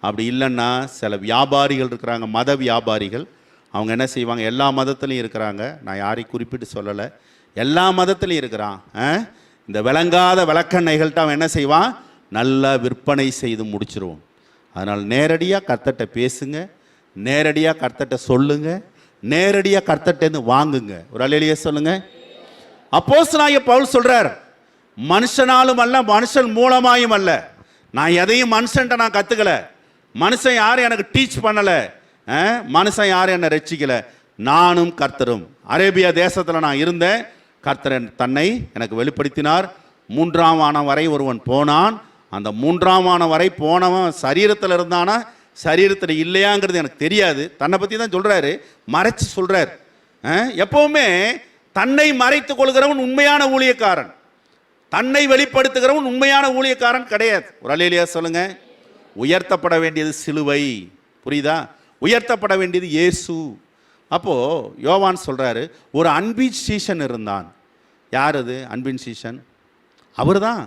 அப்படி இல்லைன்னா சில வியாபாரிகள் இருக்கிறாங்க, மத வியாபாரிகள். அவங்க என்ன செய்வாங்க, எல்லா மதத்துலையும் இருக்கிறாங்க, நான் யாரையும் குறிப்பிட்டு சொல்லலை, எல்லா மதத்துலையும் இருக்கிறான். இந்த விளங்காத விளக்கெண்ணெய்கள்கிட்ட அவன் என்ன செய்வான், நல்லா விற்பனை செய்து முடிச்சிருவோம். அதனால் நேரடியாக கர்த்தர்ட்ட பேசுங்க, நேரடியாக கர்த்தர்ட்ட சொல்லுங்க, நேரடியாக கர்த்தர்ட்டேருந்து வாங்குங்க. ஒரு அல்லேலூயா சொல்லுங்க. அப்போஸ்தலனாகிய பவுல் சொல்றார், மனுஷனாலும் அல்ல மனுஷன் மூலமாயும் அல்ல. நான் எதையும் மனுஷன்ட்ட நான் கற்றுக்கல, மனுஷன் யாரும் எனக்கு டீச் பண்ணலை, மனுஷன் யாரும் என்னை ரட்சிக்கலை, நானும் கர்த்தரும். அரேபியா தேசத்தில் நான் இருந்தேன், கர்த்தர் தன்னை எனக்கு வெளிப்படுத்தினார். 3ஆம் வானம் வரை ஒருவன் போனான். அந்த 3ஆம் வானம் வரை போனவன் சரீரத்தில் இருந்தானா சரீரத்தில் இல்லையாங்கிறது எனக்கு தெரியாது. தன்னை பற்றி தான் சொல்கிறாரு, மறைச்சு சொல்கிறார். எப்போவுமே தன்னை மறைத்து கொள்கிறவன் உண்மையான ஊழியக்காரன், தன்னை வெளிப்படுத்துகிறவன் உண்மையான ஊழியக்காரன் கிடையாது. ஒரு அல்லேலூயா சொல்லுங்க. உயர்த்தப்பட வேண்டியது சிலுவை, புரியுதா? உயர்த்தப்பட வேண்டியது இயேசு. அப்போது யோவான் சொல்கிறாரு, ஒரு அன்பின் சீஷன் இருந்தான். யார் அது அன்பின் சீஷன்? அவர் தான்.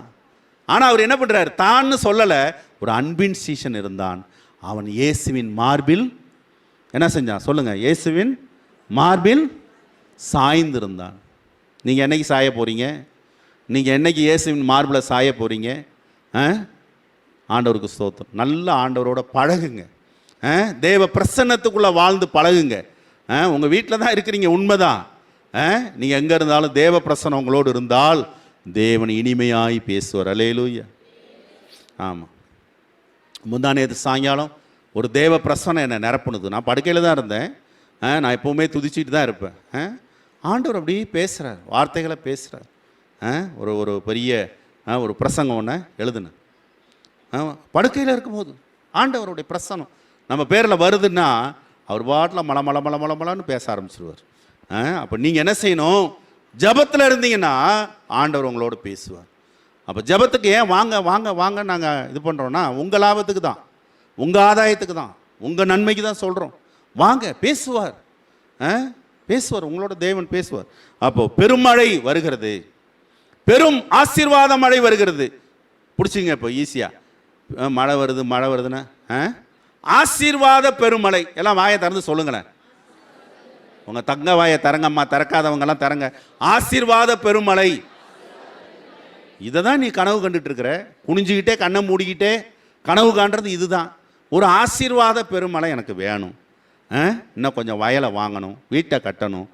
ஆனால் அவர் என்ன பண்ணுறாரு, தான்னு சொல்லலை, ஒரு அன்பின் சீஷன் இருந்தான். அவன் இயேசுவின் மார்பில் என்ன செஞ்சான் சொல்லுங்கள், இயேசுவின் மார்பில் சாய்ந்திருந்தான். நீங்கள் என்னைக்கு சாய போகிறீங்க? நீங்கள் என்னைக்கு இயேசுவின் மார்பில் சாய போகிறீங்க? ஆண்டவருக்கு ஸ்தோத்திரம். நல்ல ஆண்டவரோட பழகுங்க, தேவ பிரசன்னத்துக்குள்ளே வாழ்ந்து பழகுங்க. உங்கள் வீட்டில் தான் இருக்கிறீங்க, உண்மைதான். நீங்கள் எங்கே இருந்தாலும் தேவ பிரசன்னம் உங்களோடு இருந்தால் தேவன் இனிமையாய் பேசுவார். அல்லேலூயா. ஆமாம். முந்தானேது சாயங்காலம் ஒரு தேவ பிரசன்னம் என்னை நிரப்புனது. நான் படுக்கையில் தான் இருந்தேன், நான் எப்போவுமே துதிச்சிட்டு தான் இருப்பேன். ஆண்டவர் அப்படி பேசுகிறார், வார்த்தைகளை பேசுகிறார். ஒரு பெரிய ஒரு பிரசங்கம் ஒன்று எழுதுனேன். படுக்கையில் இருக்கும்போது ஆண்டவருடைய பிரசன்னம் நம்ம பேரில் வருதுன்னா அவர் பாட்டில் மலன்னு பேச ஆரம்பிச்சிருவார். அப்போ நீங்கள் என்ன செய்யணும், ஜபத்தில் இருந்தீங்கன்னா ஆண்டவர் உங்களோட பேசுவார். அப்போ ஜபத்துக்கு ஏன் வாங்க வாங்க வாங்க நாங்கள் இது பண்ணுறோன்னா, உங்கள் லாபத்துக்கு தான், உங்கள் ஆதாயத்துக்கு தான், உங்கள் நன்மைக்கு தான் சொல்கிறோம். வாங்க, பேசுவார், பேசுவார், உங்களோட தேவன் பேசுவார். அப்போது பெருமழை வருகிறது, பெரும் ஆசீர்வாத மழை வருகிறது. பிடிச்சிங்க இப்போ ஈஸியாக, மழை வருதுன்னா ஆசீர்வாத பெருமழை. எல்லாம் வாயை திறந்து சொல்லுங்களேன், உங்கள் தங்க வாயை திறங்கம்மா, திறக்காதவங்கெல்லாம் திறங்க. ஆசீர்வாத பெருமழை. இதை தான் நீ கனவு கண்டுட்டு இருக்கிற, குனிஞ்சிக்கிட்டே கண்ணை மூடிக்கிட்டே கனவு காண்றது இதுதான். ஒரு ஆசீர்வாத பெருமழை எனக்கு வேணும். இன்னும் கொஞ்சம் வயலை வாங்கணும், வீட்டை கட்டணும்,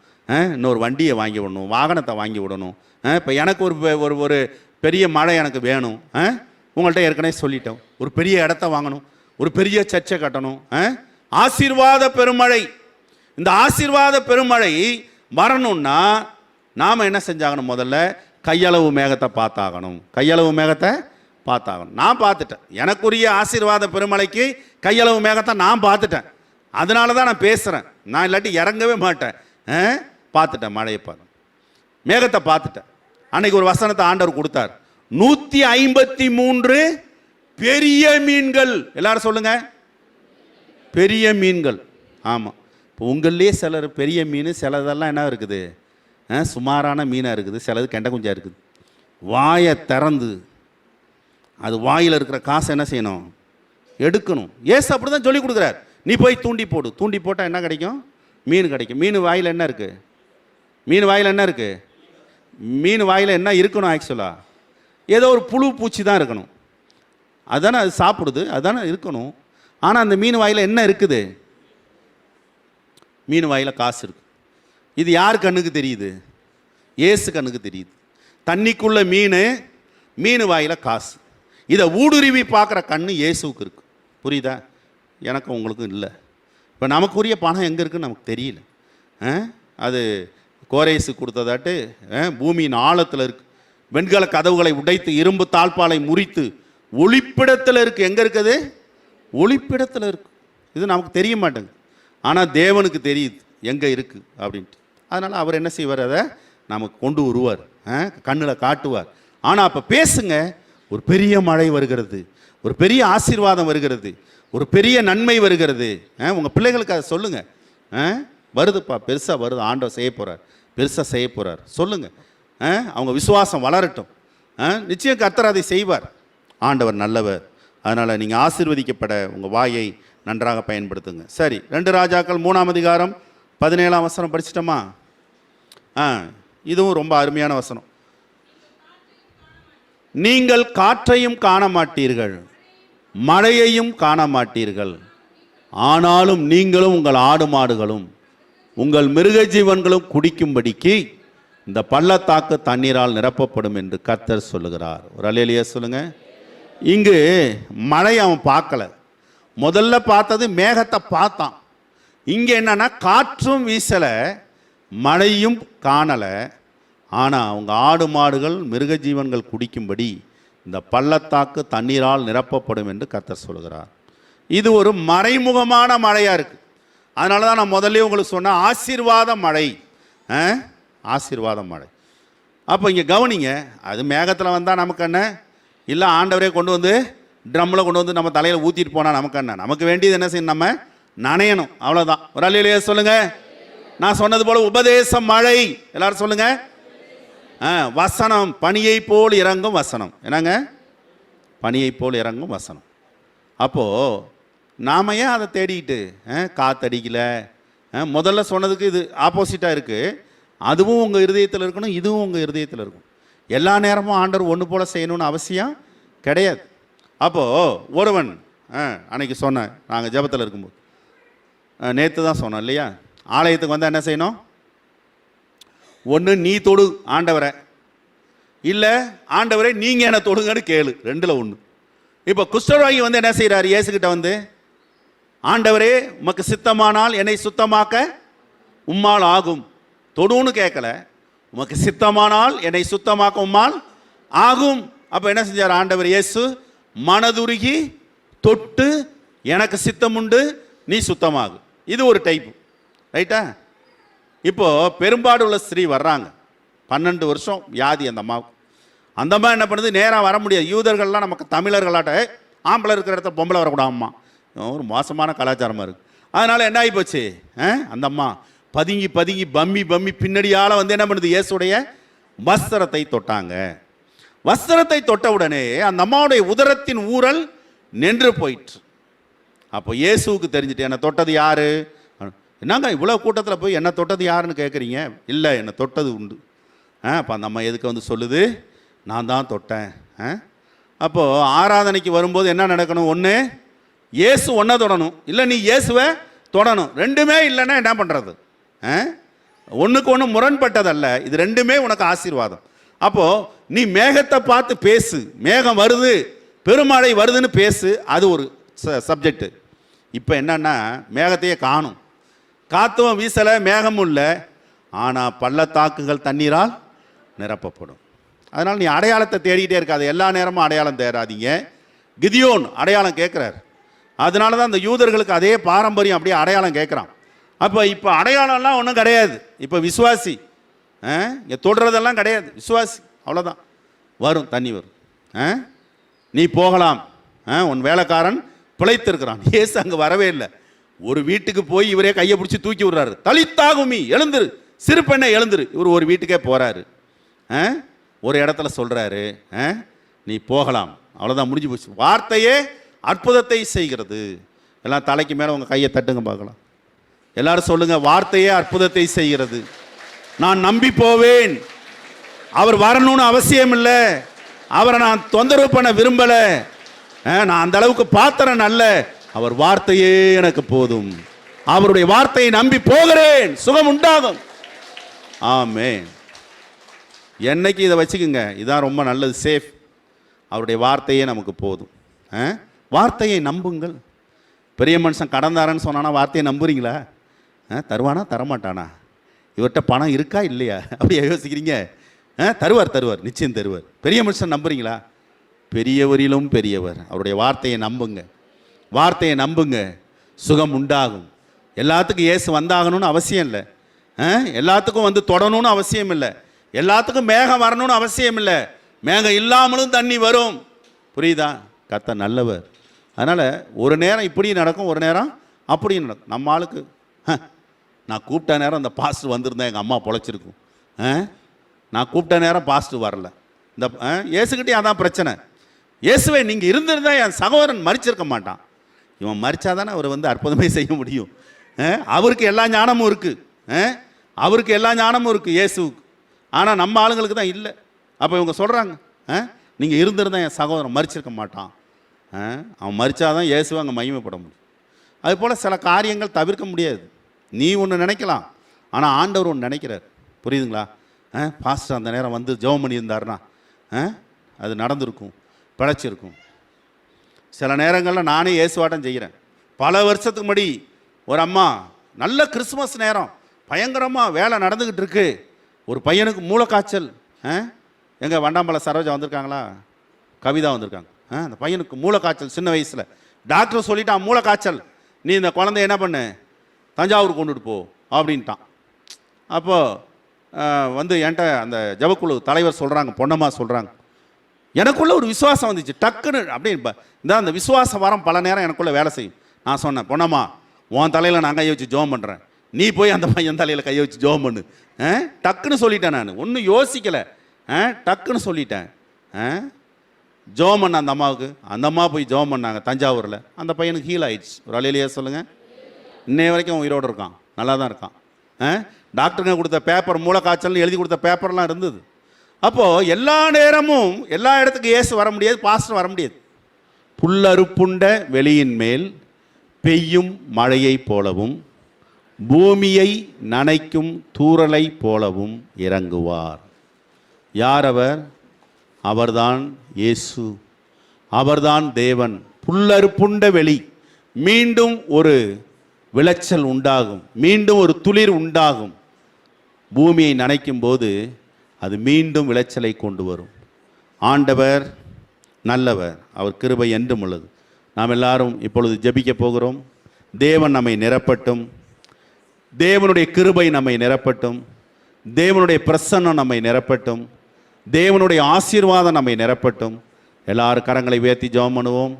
இன்னொரு வண்டியை வாங்கி விடணும், வாகனத்தை வாங்கி விடணும். இப்போ எனக்கு ஒரு பெரிய மழை எனக்கு வேணும். உங்கள்கிட்ட ஏற்கனவே சொல்லிட்டோம், ஒரு பெரிய இடத்த வாங்கணும், ஒரு பெரிய சர்ச்சை கட்டணும். ஆசீர்வாத பெருமழை. இந்த ஆசீர்வாத பெருமழை வரணும்னா நாம் என்ன செஞ்சாகணும், முதல்ல கையளவு மேகத்தை பார்த்தாகணும். கையளவு மேகத்தை பார்த்தாகணும். நான் பார்த்துட்டேன். எனக்குரிய ஆசீர்வாத பெருமலைக்கு கையளவு மேகத்தை நான் பார்த்துட்டேன். அதனால தான் நான் பேசுகிறேன். நான் இல்லாட்டி இறங்கவே மாட்டேன். பார்த்துட்டேன், மழையை பாருங்க, மேகத்தை பார்த்துட்டேன். அன்னைக்கு ஒரு வசனத்தை ஆண்டவர் கொடுத்தார். 153 பெரிய மீன்கள். எல்லாரும் சொல்லுங்க, பெரிய மீன்கள். ஆமாம், இப்போ உங்களே சிலர் பெரிய மீன், சிலதெல்லாம் என்ன இருக்குது, சுமாரான மீனாக இருக்குது, சிலது கெண்ட குஞ்சா இருக்குது. வாயை திறந்து அது வாயில் இருக்கிற காசை என்ன செய்யணும், எடுக்கணும். ஏசு அப்படி தான் சொல்லி கொடுக்குறார். நீ போய் தூண்டி போடு. தூண்டி போட்டால் என்ன கிடைக்கும், மீன் கிடைக்கும். மீன் வாயில் என்ன இருக்குது, மீன் வாயில் என்ன இருக்குது, மீன் வாயில் என்ன இருக்கணும், ஆக்சுவலாக ஏதோ ஒரு புழு பூச்சி தான் இருக்கணும். அதுதானே அது சாப்பிடுது, அதுதானே இருக்கணும். ஆனால் அந்த மீன் வாயில் என்ன இருக்குது, மீன் வாயில் காசு இருக்குது. இது யார் கண்ணுக்கு தெரியுது, ஏசு கண்ணுக்கு தெரியுது. தண்ணிக்குள்ள மீன், மீன் வாயில் காசு. இதை ஊடுருவி பார்க்குற கண்ணு இயேசுவுக்கு இருக்கு. புரியுதா? எனக்கும் உங்களுக்கும் இல்லை. இப்போ நமக்குரிய பணம் எங்கே இருக்குன்னு நமக்கு தெரியல. அது கோரேசு கொடுத்ததாட்டு பூமியின் ஆழத்தில் இருக்குது. வெண்கல கதவுகளை உடைத்து இரும்பு தாழ்பாலை முறித்து ஒளிப்பிடத்தில் இருக்குது. எங்கே இருக்குது, ஒளிப்பிடத்தில் இருக்குது. இது நமக்கு தெரிய மாட்டேங்குது. ஆனால் தேவனுக்கு தெரியுது எங்கே இருக்குது அப்படின்ட்டு. அதனால் அவர் என்ன செய்வார், அதை நமக்கு கொண்டு வருவார், கண்ணில் காட்டுவார். ஆனால் அப்போ பேசுங்க, ஒரு பெரிய மழை வருகிறது, ஒரு பெரிய ஆசீர்வாதம் வருகிறது, ஒரு பெரிய நன்மை வருகிறது. உங்கள் பிள்ளைகளுக்கு அதை சொல்லுங்கள். வருதுப்பா, பெருசாக வருது, ஆண்டவர் செய்ய போகிறார், பெருசாக செய்ய போகிறார் சொல்லுங்கள். அவங்க விசுவாசம் வளரட்டும். நிச்சயம் கர்த்தர் அதை செய்வார். ஆண்டவர் நல்லவர். அதனால் நீங்கள் ஆசீர்வதிக்கப்பட உங்கள் வாயை நன்றாக பயன்படுத்துங்க. சரி, 2 ராஜாக்கள் 3ஆம் அதிகாரம் 17ஆம் வசனம் படிச்சிட்டோமா? இதுவும் ரொம்ப அருமையான வசனம். நீங்கள் காற்றையும் காண மாட்டீர்கள், மழையையும் காண மாட்டீர்கள், ஆனாலும் நீங்களும் உங்கள் ஆடு மாடுகளும் உங்கள் மிருக ஜீவன்களும் குடிக்கும்படிக்கு இந்த பள்ளத்தாக்கு தண்ணீரால் நிரப்பப்படும் என்று கர்த்தர் சொல்லுகிறார். ஒரு அல்லேலூயா சொல்லுங்க. இங்கு மழை அவன் பார்க்கல. முதல்ல பார்த்தது மேகத்தை பார்த்தான். இங்கே என்னன்னா, காற்றும் வீசலை, மழையும் காணலை, ஆனால் அவங்க ஆடு மாடுகள் மிருக ஜீவன்கள் குடிக்கும்படி இந்த பள்ளத்தாக்கு தண்ணீரால் நிரப்பப்படும் என்று கர்த்தர் சொல்கிறார். இது ஒரு மறைமுகமான மழையாக இருக்குது. அதனால தான் நான் முதல்ல உங்களுக்கு சொன்னேன், ஆசீர்வாத மழை, ஆசீர்வாத மழை. அப்போ இங்கே கவனிங்க, அது மேகத்தில் வந்தால் நமக்கு என்ன, இல்லை ஆண்டவரே கொண்டு வந்து ட்ரம்மில் கொண்டு வந்து நம்ம தலையில் ஊற்றிட்டு போனால் நமக்கு என்ன, நமக்கு வேண்டியது என்ன செய்யணும், நம்ம நனையணும், அவ்வளோதான். ஒரு அல்லேலூயா சொல்லுங்கள். நான் சொன்னது போல் உபதேச மழை. எல்லாரும் சொல்லுங்கள். வசனம், பனியை போல் இறங்கும் வசனம். என்னங்க, பனியை போல் இறங்கும் வசனம். அப்போது நாம் ஏன் அதை தேடிக்கிட்டு காற்றடிக்கல? முதல்ல சொன்னதுக்கு இது ஆப்போசிட்டாக இருக்குது. அதுவும் உங்கள் இருதயத்தில் இருக்கணும், இதுவும் உங்கள் இருதயத்தில் இருக்கும். எல்லா நேரமும் ஆண்டவர் ஒன்று போல் செய்யணும்னு அவசியம் கிடையாது. அப்போது ஒருவன் அன்னைக்கு சொன்னேன், நாங்கள் ஜெபத்தில் இருக்கும்போது, நேற்று தான் சொன்னோம் இல்லையா, ஆலயத்துக்கு வந்தால் என்ன செய்யணும், ஒன்று நீ தொடு ஆண்டவரை, இல்லை ஆண்டவரை நீங்கள் என்ன தொடுங்கன்னு கேளு, 2ல் 1. இப்போ குஷ்டரோகி வந்து என்ன செய்கிறார், இயேசுக்கிட்ட வந்து, ஆண்டவரே உமக்கு சித்தமானால் என்னை சுத்தமாக்க உம்மால் ஆகும். தொடுன்னு கேட்கல, உமக்கு சித்தமானால் என்னை சுத்தமாக்க உம்மால் ஆகும். அப்போ என்ன செஞ்சார் ஆண்டவர் இயேசு, மனதுருகி தொட்டு எனக்கு சித்தம் உண்டு, நீ சுத்தமாகும். இது ஒரு டைப்பு, ரைட்டா? இப்போது பெரும்பாடு உள்ள ஸ்திரீ வர்றாங்க, 12 வருஷம் வியாதி அந்த அம்மாவுக்கு. அந்த அம்மா என்ன பண்ணுது, நேராக வர முடியாது. யூதர்கள்லாம் நமக்கு தமிழர்களாட்ட ஆம்பளை இருக்கிற இடத்துல பொம்பளை வரக்கூடாது, அம்மா ஒரு மோசமான கலாச்சாரமாக இருக்குது. அதனால் என்ன ஆகி போச்சு, அந்த அம்மா பதுங்கி பதுங்கி பம்மி பம்மி பின்னடியால் வந்து என்ன பண்ணுது, இயேசுடைய வஸ்திரத்தை தொட்டாங்க. வஸ்திரத்தை தொட்ட உடனே அந்த அம்மாவுடைய உதரத்தின் ஊரல் நின்று போயிற்று. அப்போ இயேசுவுக்கு தெரிஞ்சுட்டு, என்னை தொட்டது யாரு, என்னங்க இவ்வளோ கூட்டத்தில் போய் என்ன தொட்டது யாருன்னு கேட்குறீங்க? இல்லை, என்னை தொட்டது உண்டு. அப்போ அந்த அம்மா எதுக்கு வந்து சொல்லுது, நான் தான் தொட்டேன். அப்போது ஆராதனைக்கு வரும்போது என்ன நடக்கணும், ஒன்று இயேசு ஒன்றை தொடணும், இல்லை நீ இயேசுவை தொடணும். 2மே இல்லைன்னா என்ன பண்ணுறது? ஒன்றுக்கு ஒன்று முரண்பட்டதல்ல, இது 2மே உனக்கு ஆசீர்வாதம். அப்போது நீ மேகத்தை பார்த்து பேசு, மேகம் வருது, பெருமழை வருதுன்னு பேசு, அது ஒரு சப்ஜெக்டு. இப்போ என்னன்னா, மேகத்தையே காணும், காற்றும் வீசலை, மேகமும் இல்லை, ஆனால் பள்ளத்தாக்குகள் தண்ணீரால் நிரப்பப்படும். அதனால் நீ அடையாளத்தை தேடிக்கிட்டே இருக்காது, எல்லா நேரமும் அடையாளம் தேடாதீங்க. கிதியோன் அடையாளம் கேட்குறாரு. அதனால தான் அந்த யூதர்களுக்கு அதே பாரம்பரியம் அப்படியே அடையாளம் கேட்குறான். அப்போ இப்போ அடையாளம்லாம் ஒன்றும் கிடையாது, இப்போ விசுவாசி இங்கே தொடுறதெல்லாம் கிடையாது, விசுவாசி அவ்வளோதான். வரும், தண்ணி வரும், நீ போகலாம், உன் வேலைக்காரன் பிழைத்திருக்கிறான். ஏசு அங்கே வரவே இல்லை. ஒரு வீட்டுக்கு போய் இவரே கையை பிடிச்சி தூக்கி விடுறாரு. தலித்தாகுமி, எழுந்துரு, சிறு பெண்ணை எழுந்துரு. இவர் ஒரு வீட்டுக்கே போகிறாரு. ஒரு இடத்துல சொல்கிறாரு, நீ போகலாம், அவ்வளோதான், முடிஞ்சு போச்சு. வார்த்தையே அற்புதத்தை செய்கிறது. எல்லாம் தலைக்கு மேலே உங்கள் கையை தட்டுங்க பார்க்கலாம். எல்லாரும் சொல்லுங்க, வார்த்தையே அற்புதத்தை செய்கிறது. நான் நம்பி போவேன். அவர் வரணும்னு அவசியம் இல்லை, அவரை நான் தொந்தரவு பண்ண விரும்பலை, நான் அந்த அளவுக்கு பாத்திரம் அல்ல, அவர் வார்த்தையே எனக்கு போதும். அவருடைய வார்த்தையை நம்பி போகிறேன், சுகம் உண்டாகும். ஆமென். என்னைக்கு இதை வச்சுக்குங்க, இதான் ரொம்ப நல்லது, சேஃப். அவருடைய வார்த்தையே நமக்கு போதும். வார்த்தையை நம்புங்கள். பெரிய மனுஷன் கடந்தாரன்னு சொன்னானா வார்த்தையை நம்புறீங்களா? தருவானா தரமாட்டானா? இவர்கிட்ட பணம் இருக்கா இல்லையா அப்படியே யோசிக்கிறீங்க? தருவார், தருவார், நிச்சயம் தருவார். பெரிய மனுஷன் நம்புறீங்களா? பெரியவரிலும் பெரியவர். அவருடைய வார்த்தையை நம்புங்க, வார்த்தையை நம்புங்க, சுகம் உண்டாகும். எல்லாத்துக்கும் இயேசு வந்தாகணும்னு அவசியம் இல்லை, எல்லாத்துக்கும் வந்து தொடணும்னு அவசியம் இல்லை, எல்லாத்துக்கும் மேகம் வரணும்னு அவசியம் இல்லை. மேகம் இல்லாமலும் தண்ணி வரும். புரியுதா? கர்த்தர் நல்லவர். அதனால் ஒரு நேரம் இப்படி நடக்கும், ஒரு நேரம் அப்படி நடக்கும். நம்ம ஆளுக்கு நான் கூப்பிட்ட நேரம் அந்த பாஸ்டர் வந்திருந்தேன், எங்கள் அம்மா பொழைச்சிருக்கும். நான் கூப்பிட்ட நேரம் பாஸ்டர் வரல. இந்த இயேசுக்கிட்டே அதான் பிரச்சனை. இயேசுவை நீங்கள் இருந்திருந்தா என் சகோதரன் மரிச்சிருக்க மாட்டான். இவன் மரிச்சாதானே அவர் வந்து அற்புதமே செய்ய முடியும். அவருக்கு எல்லா ஞானமும் இருக்குது, அவருக்கு எல்லா ஞானமும் இருக்குது இயேசுவுக்கு. ஆனால் நம்ம ஆளுங்களுக்கு தான் இல்லை. அப்போ இவங்க சொல்கிறாங்க, நீங்கள் இருந்திருந்தா என் சகோதரன் மரிச்சிருக்க மாட்டான். அவன் மரிச்சாதான் இயேசுவை அங்கே மகிமைப்பட முடியும். அதுபோல் சில காரியங்கள் தவிர்க்க முடியாது. நீ ஒன்று நினைக்கலாம், ஆனால் ஆண்டவர் ஒன்று நினைக்கிறார். புரியுதுங்களா? பாஸ்டர் அந்த நேரம் வந்து ஜெபம் பண்ணியிருந்தாருன்னா அது நடந்திருக்கும், பிழைச்சிருக்கும். சில நேரங்களில் நானே இயேசுவாட்டம் செய்கிறேன். பல வருஷத்துக்கு முன்னாடி ஒரு அம்மா, நல்ல கிறிஸ்துமஸ் நேரம், பயங்கரமாக வேலை நடந்துக்கிட்டு இருக்கு, ஒரு பையனுக்கு மூளைக்காய்ச்சல். எங்கள் வண்டாம்பல சரோஜா வந்திருக்காங்களா, கவிதா வந்திருக்காங்க. அந்த பையனுக்கு மூளைக்காய்ச்சல் சின்ன வயசில். டாக்டர் சொல்லிட்டான், மூளைக்காய்ச்சல், நீ இந்த குழந்தைய என்ன பண்ணு, தஞ்சாவூர் கொண்டுட்டு போ அப்படின்ட்டான். அப்போது வந்து என்கிட்ட அந்த ஜபக்குழு தலைவர் சொல்கிறாங்க, பொன்னம்மா சொல்கிறாங்க, எனக்குள்ளே ஒரு விசுவாசம் வந்துச்சு டக்குன்னு. அப்படியே இந்த அந்த விசுவாச வரம் பல நேரம் எனக்குள்ளே வேலை செய்யும். நான் சொன்னேன், பொன்னம்மா உன் தலையில் நான் கையை வச்சு ஜோம் பண்ணுறேன், நீ போய் அந்த பையன் தலையில் கையை வச்சு ஜோம் பண்ணு. டக்குன்னு சொல்லிட்டேன், நான் ஒன்றும் யோசிக்கலை, டக்குன்னு சொல்லிட்டேன். ஜோம் பண்ண அந்த அம்மாவுக்கு, அந்த அம்மா போய் ஜோம் பண்ணாங்க தஞ்சாவூரில். அந்த பையனுக்கு ஹீல் ஆயிடுச்சு. ஒரு அலையிலேயே சொல்லுங்கள், இன்னைய வரைக்கும் உயிரோடு இருக்கான், நல்லா தான் இருக்கான். டாக்டருங்க கொடுத்த பேப்பர், மூளைக்காய்ச்சல்னு எழுதி கொடுத்த பேப்பர்லாம் இருந்தது. அப்போது எல்லா நேரமும் எல்லா இடத்துக்கு இயேசு வர முடியாது, பாஸ்டர் வர முடியாது. புல்லறுப்புண்ட வெளியின் மேல் பெய்யும் மழையை போலவும் பூமியை நனைக்கும் தூறலை போலவும் இறங்குவார். யார் அவர்? அவர்தான் இயேசு, அவர்தான் தேவன். புல்லறுப்புண்ட வெளி, மீண்டும் ஒரு விளைச்சல் உண்டாகும், மீண்டும் ஒரு துளிர் உண்டாகும். பூமியை நனைக்கும் போது அது மீண்டும் விளைச்சலை கொண்டு வரும். ஆண்டவர் நல்லவர், அவர் கிருபை என்றும் உள்ளது. நாம் எல்லாரும் இப்பொழுது ஜெபிக்க போகிறோம். தேவன் நம்மை நிரப்பட்டும், தேவனுடைய கிருபை நம்மை நிரப்பட்டும், தேவனுடைய பிரசன்னம் நம்மை நிரப்பட்டும், தேவனுடைய ஆசீர்வாதம் நம்மை நிரப்பட்டும். எல்லாரும் கரங்களை உயர்த்தி ஜெபம் பண்ணுவோம்.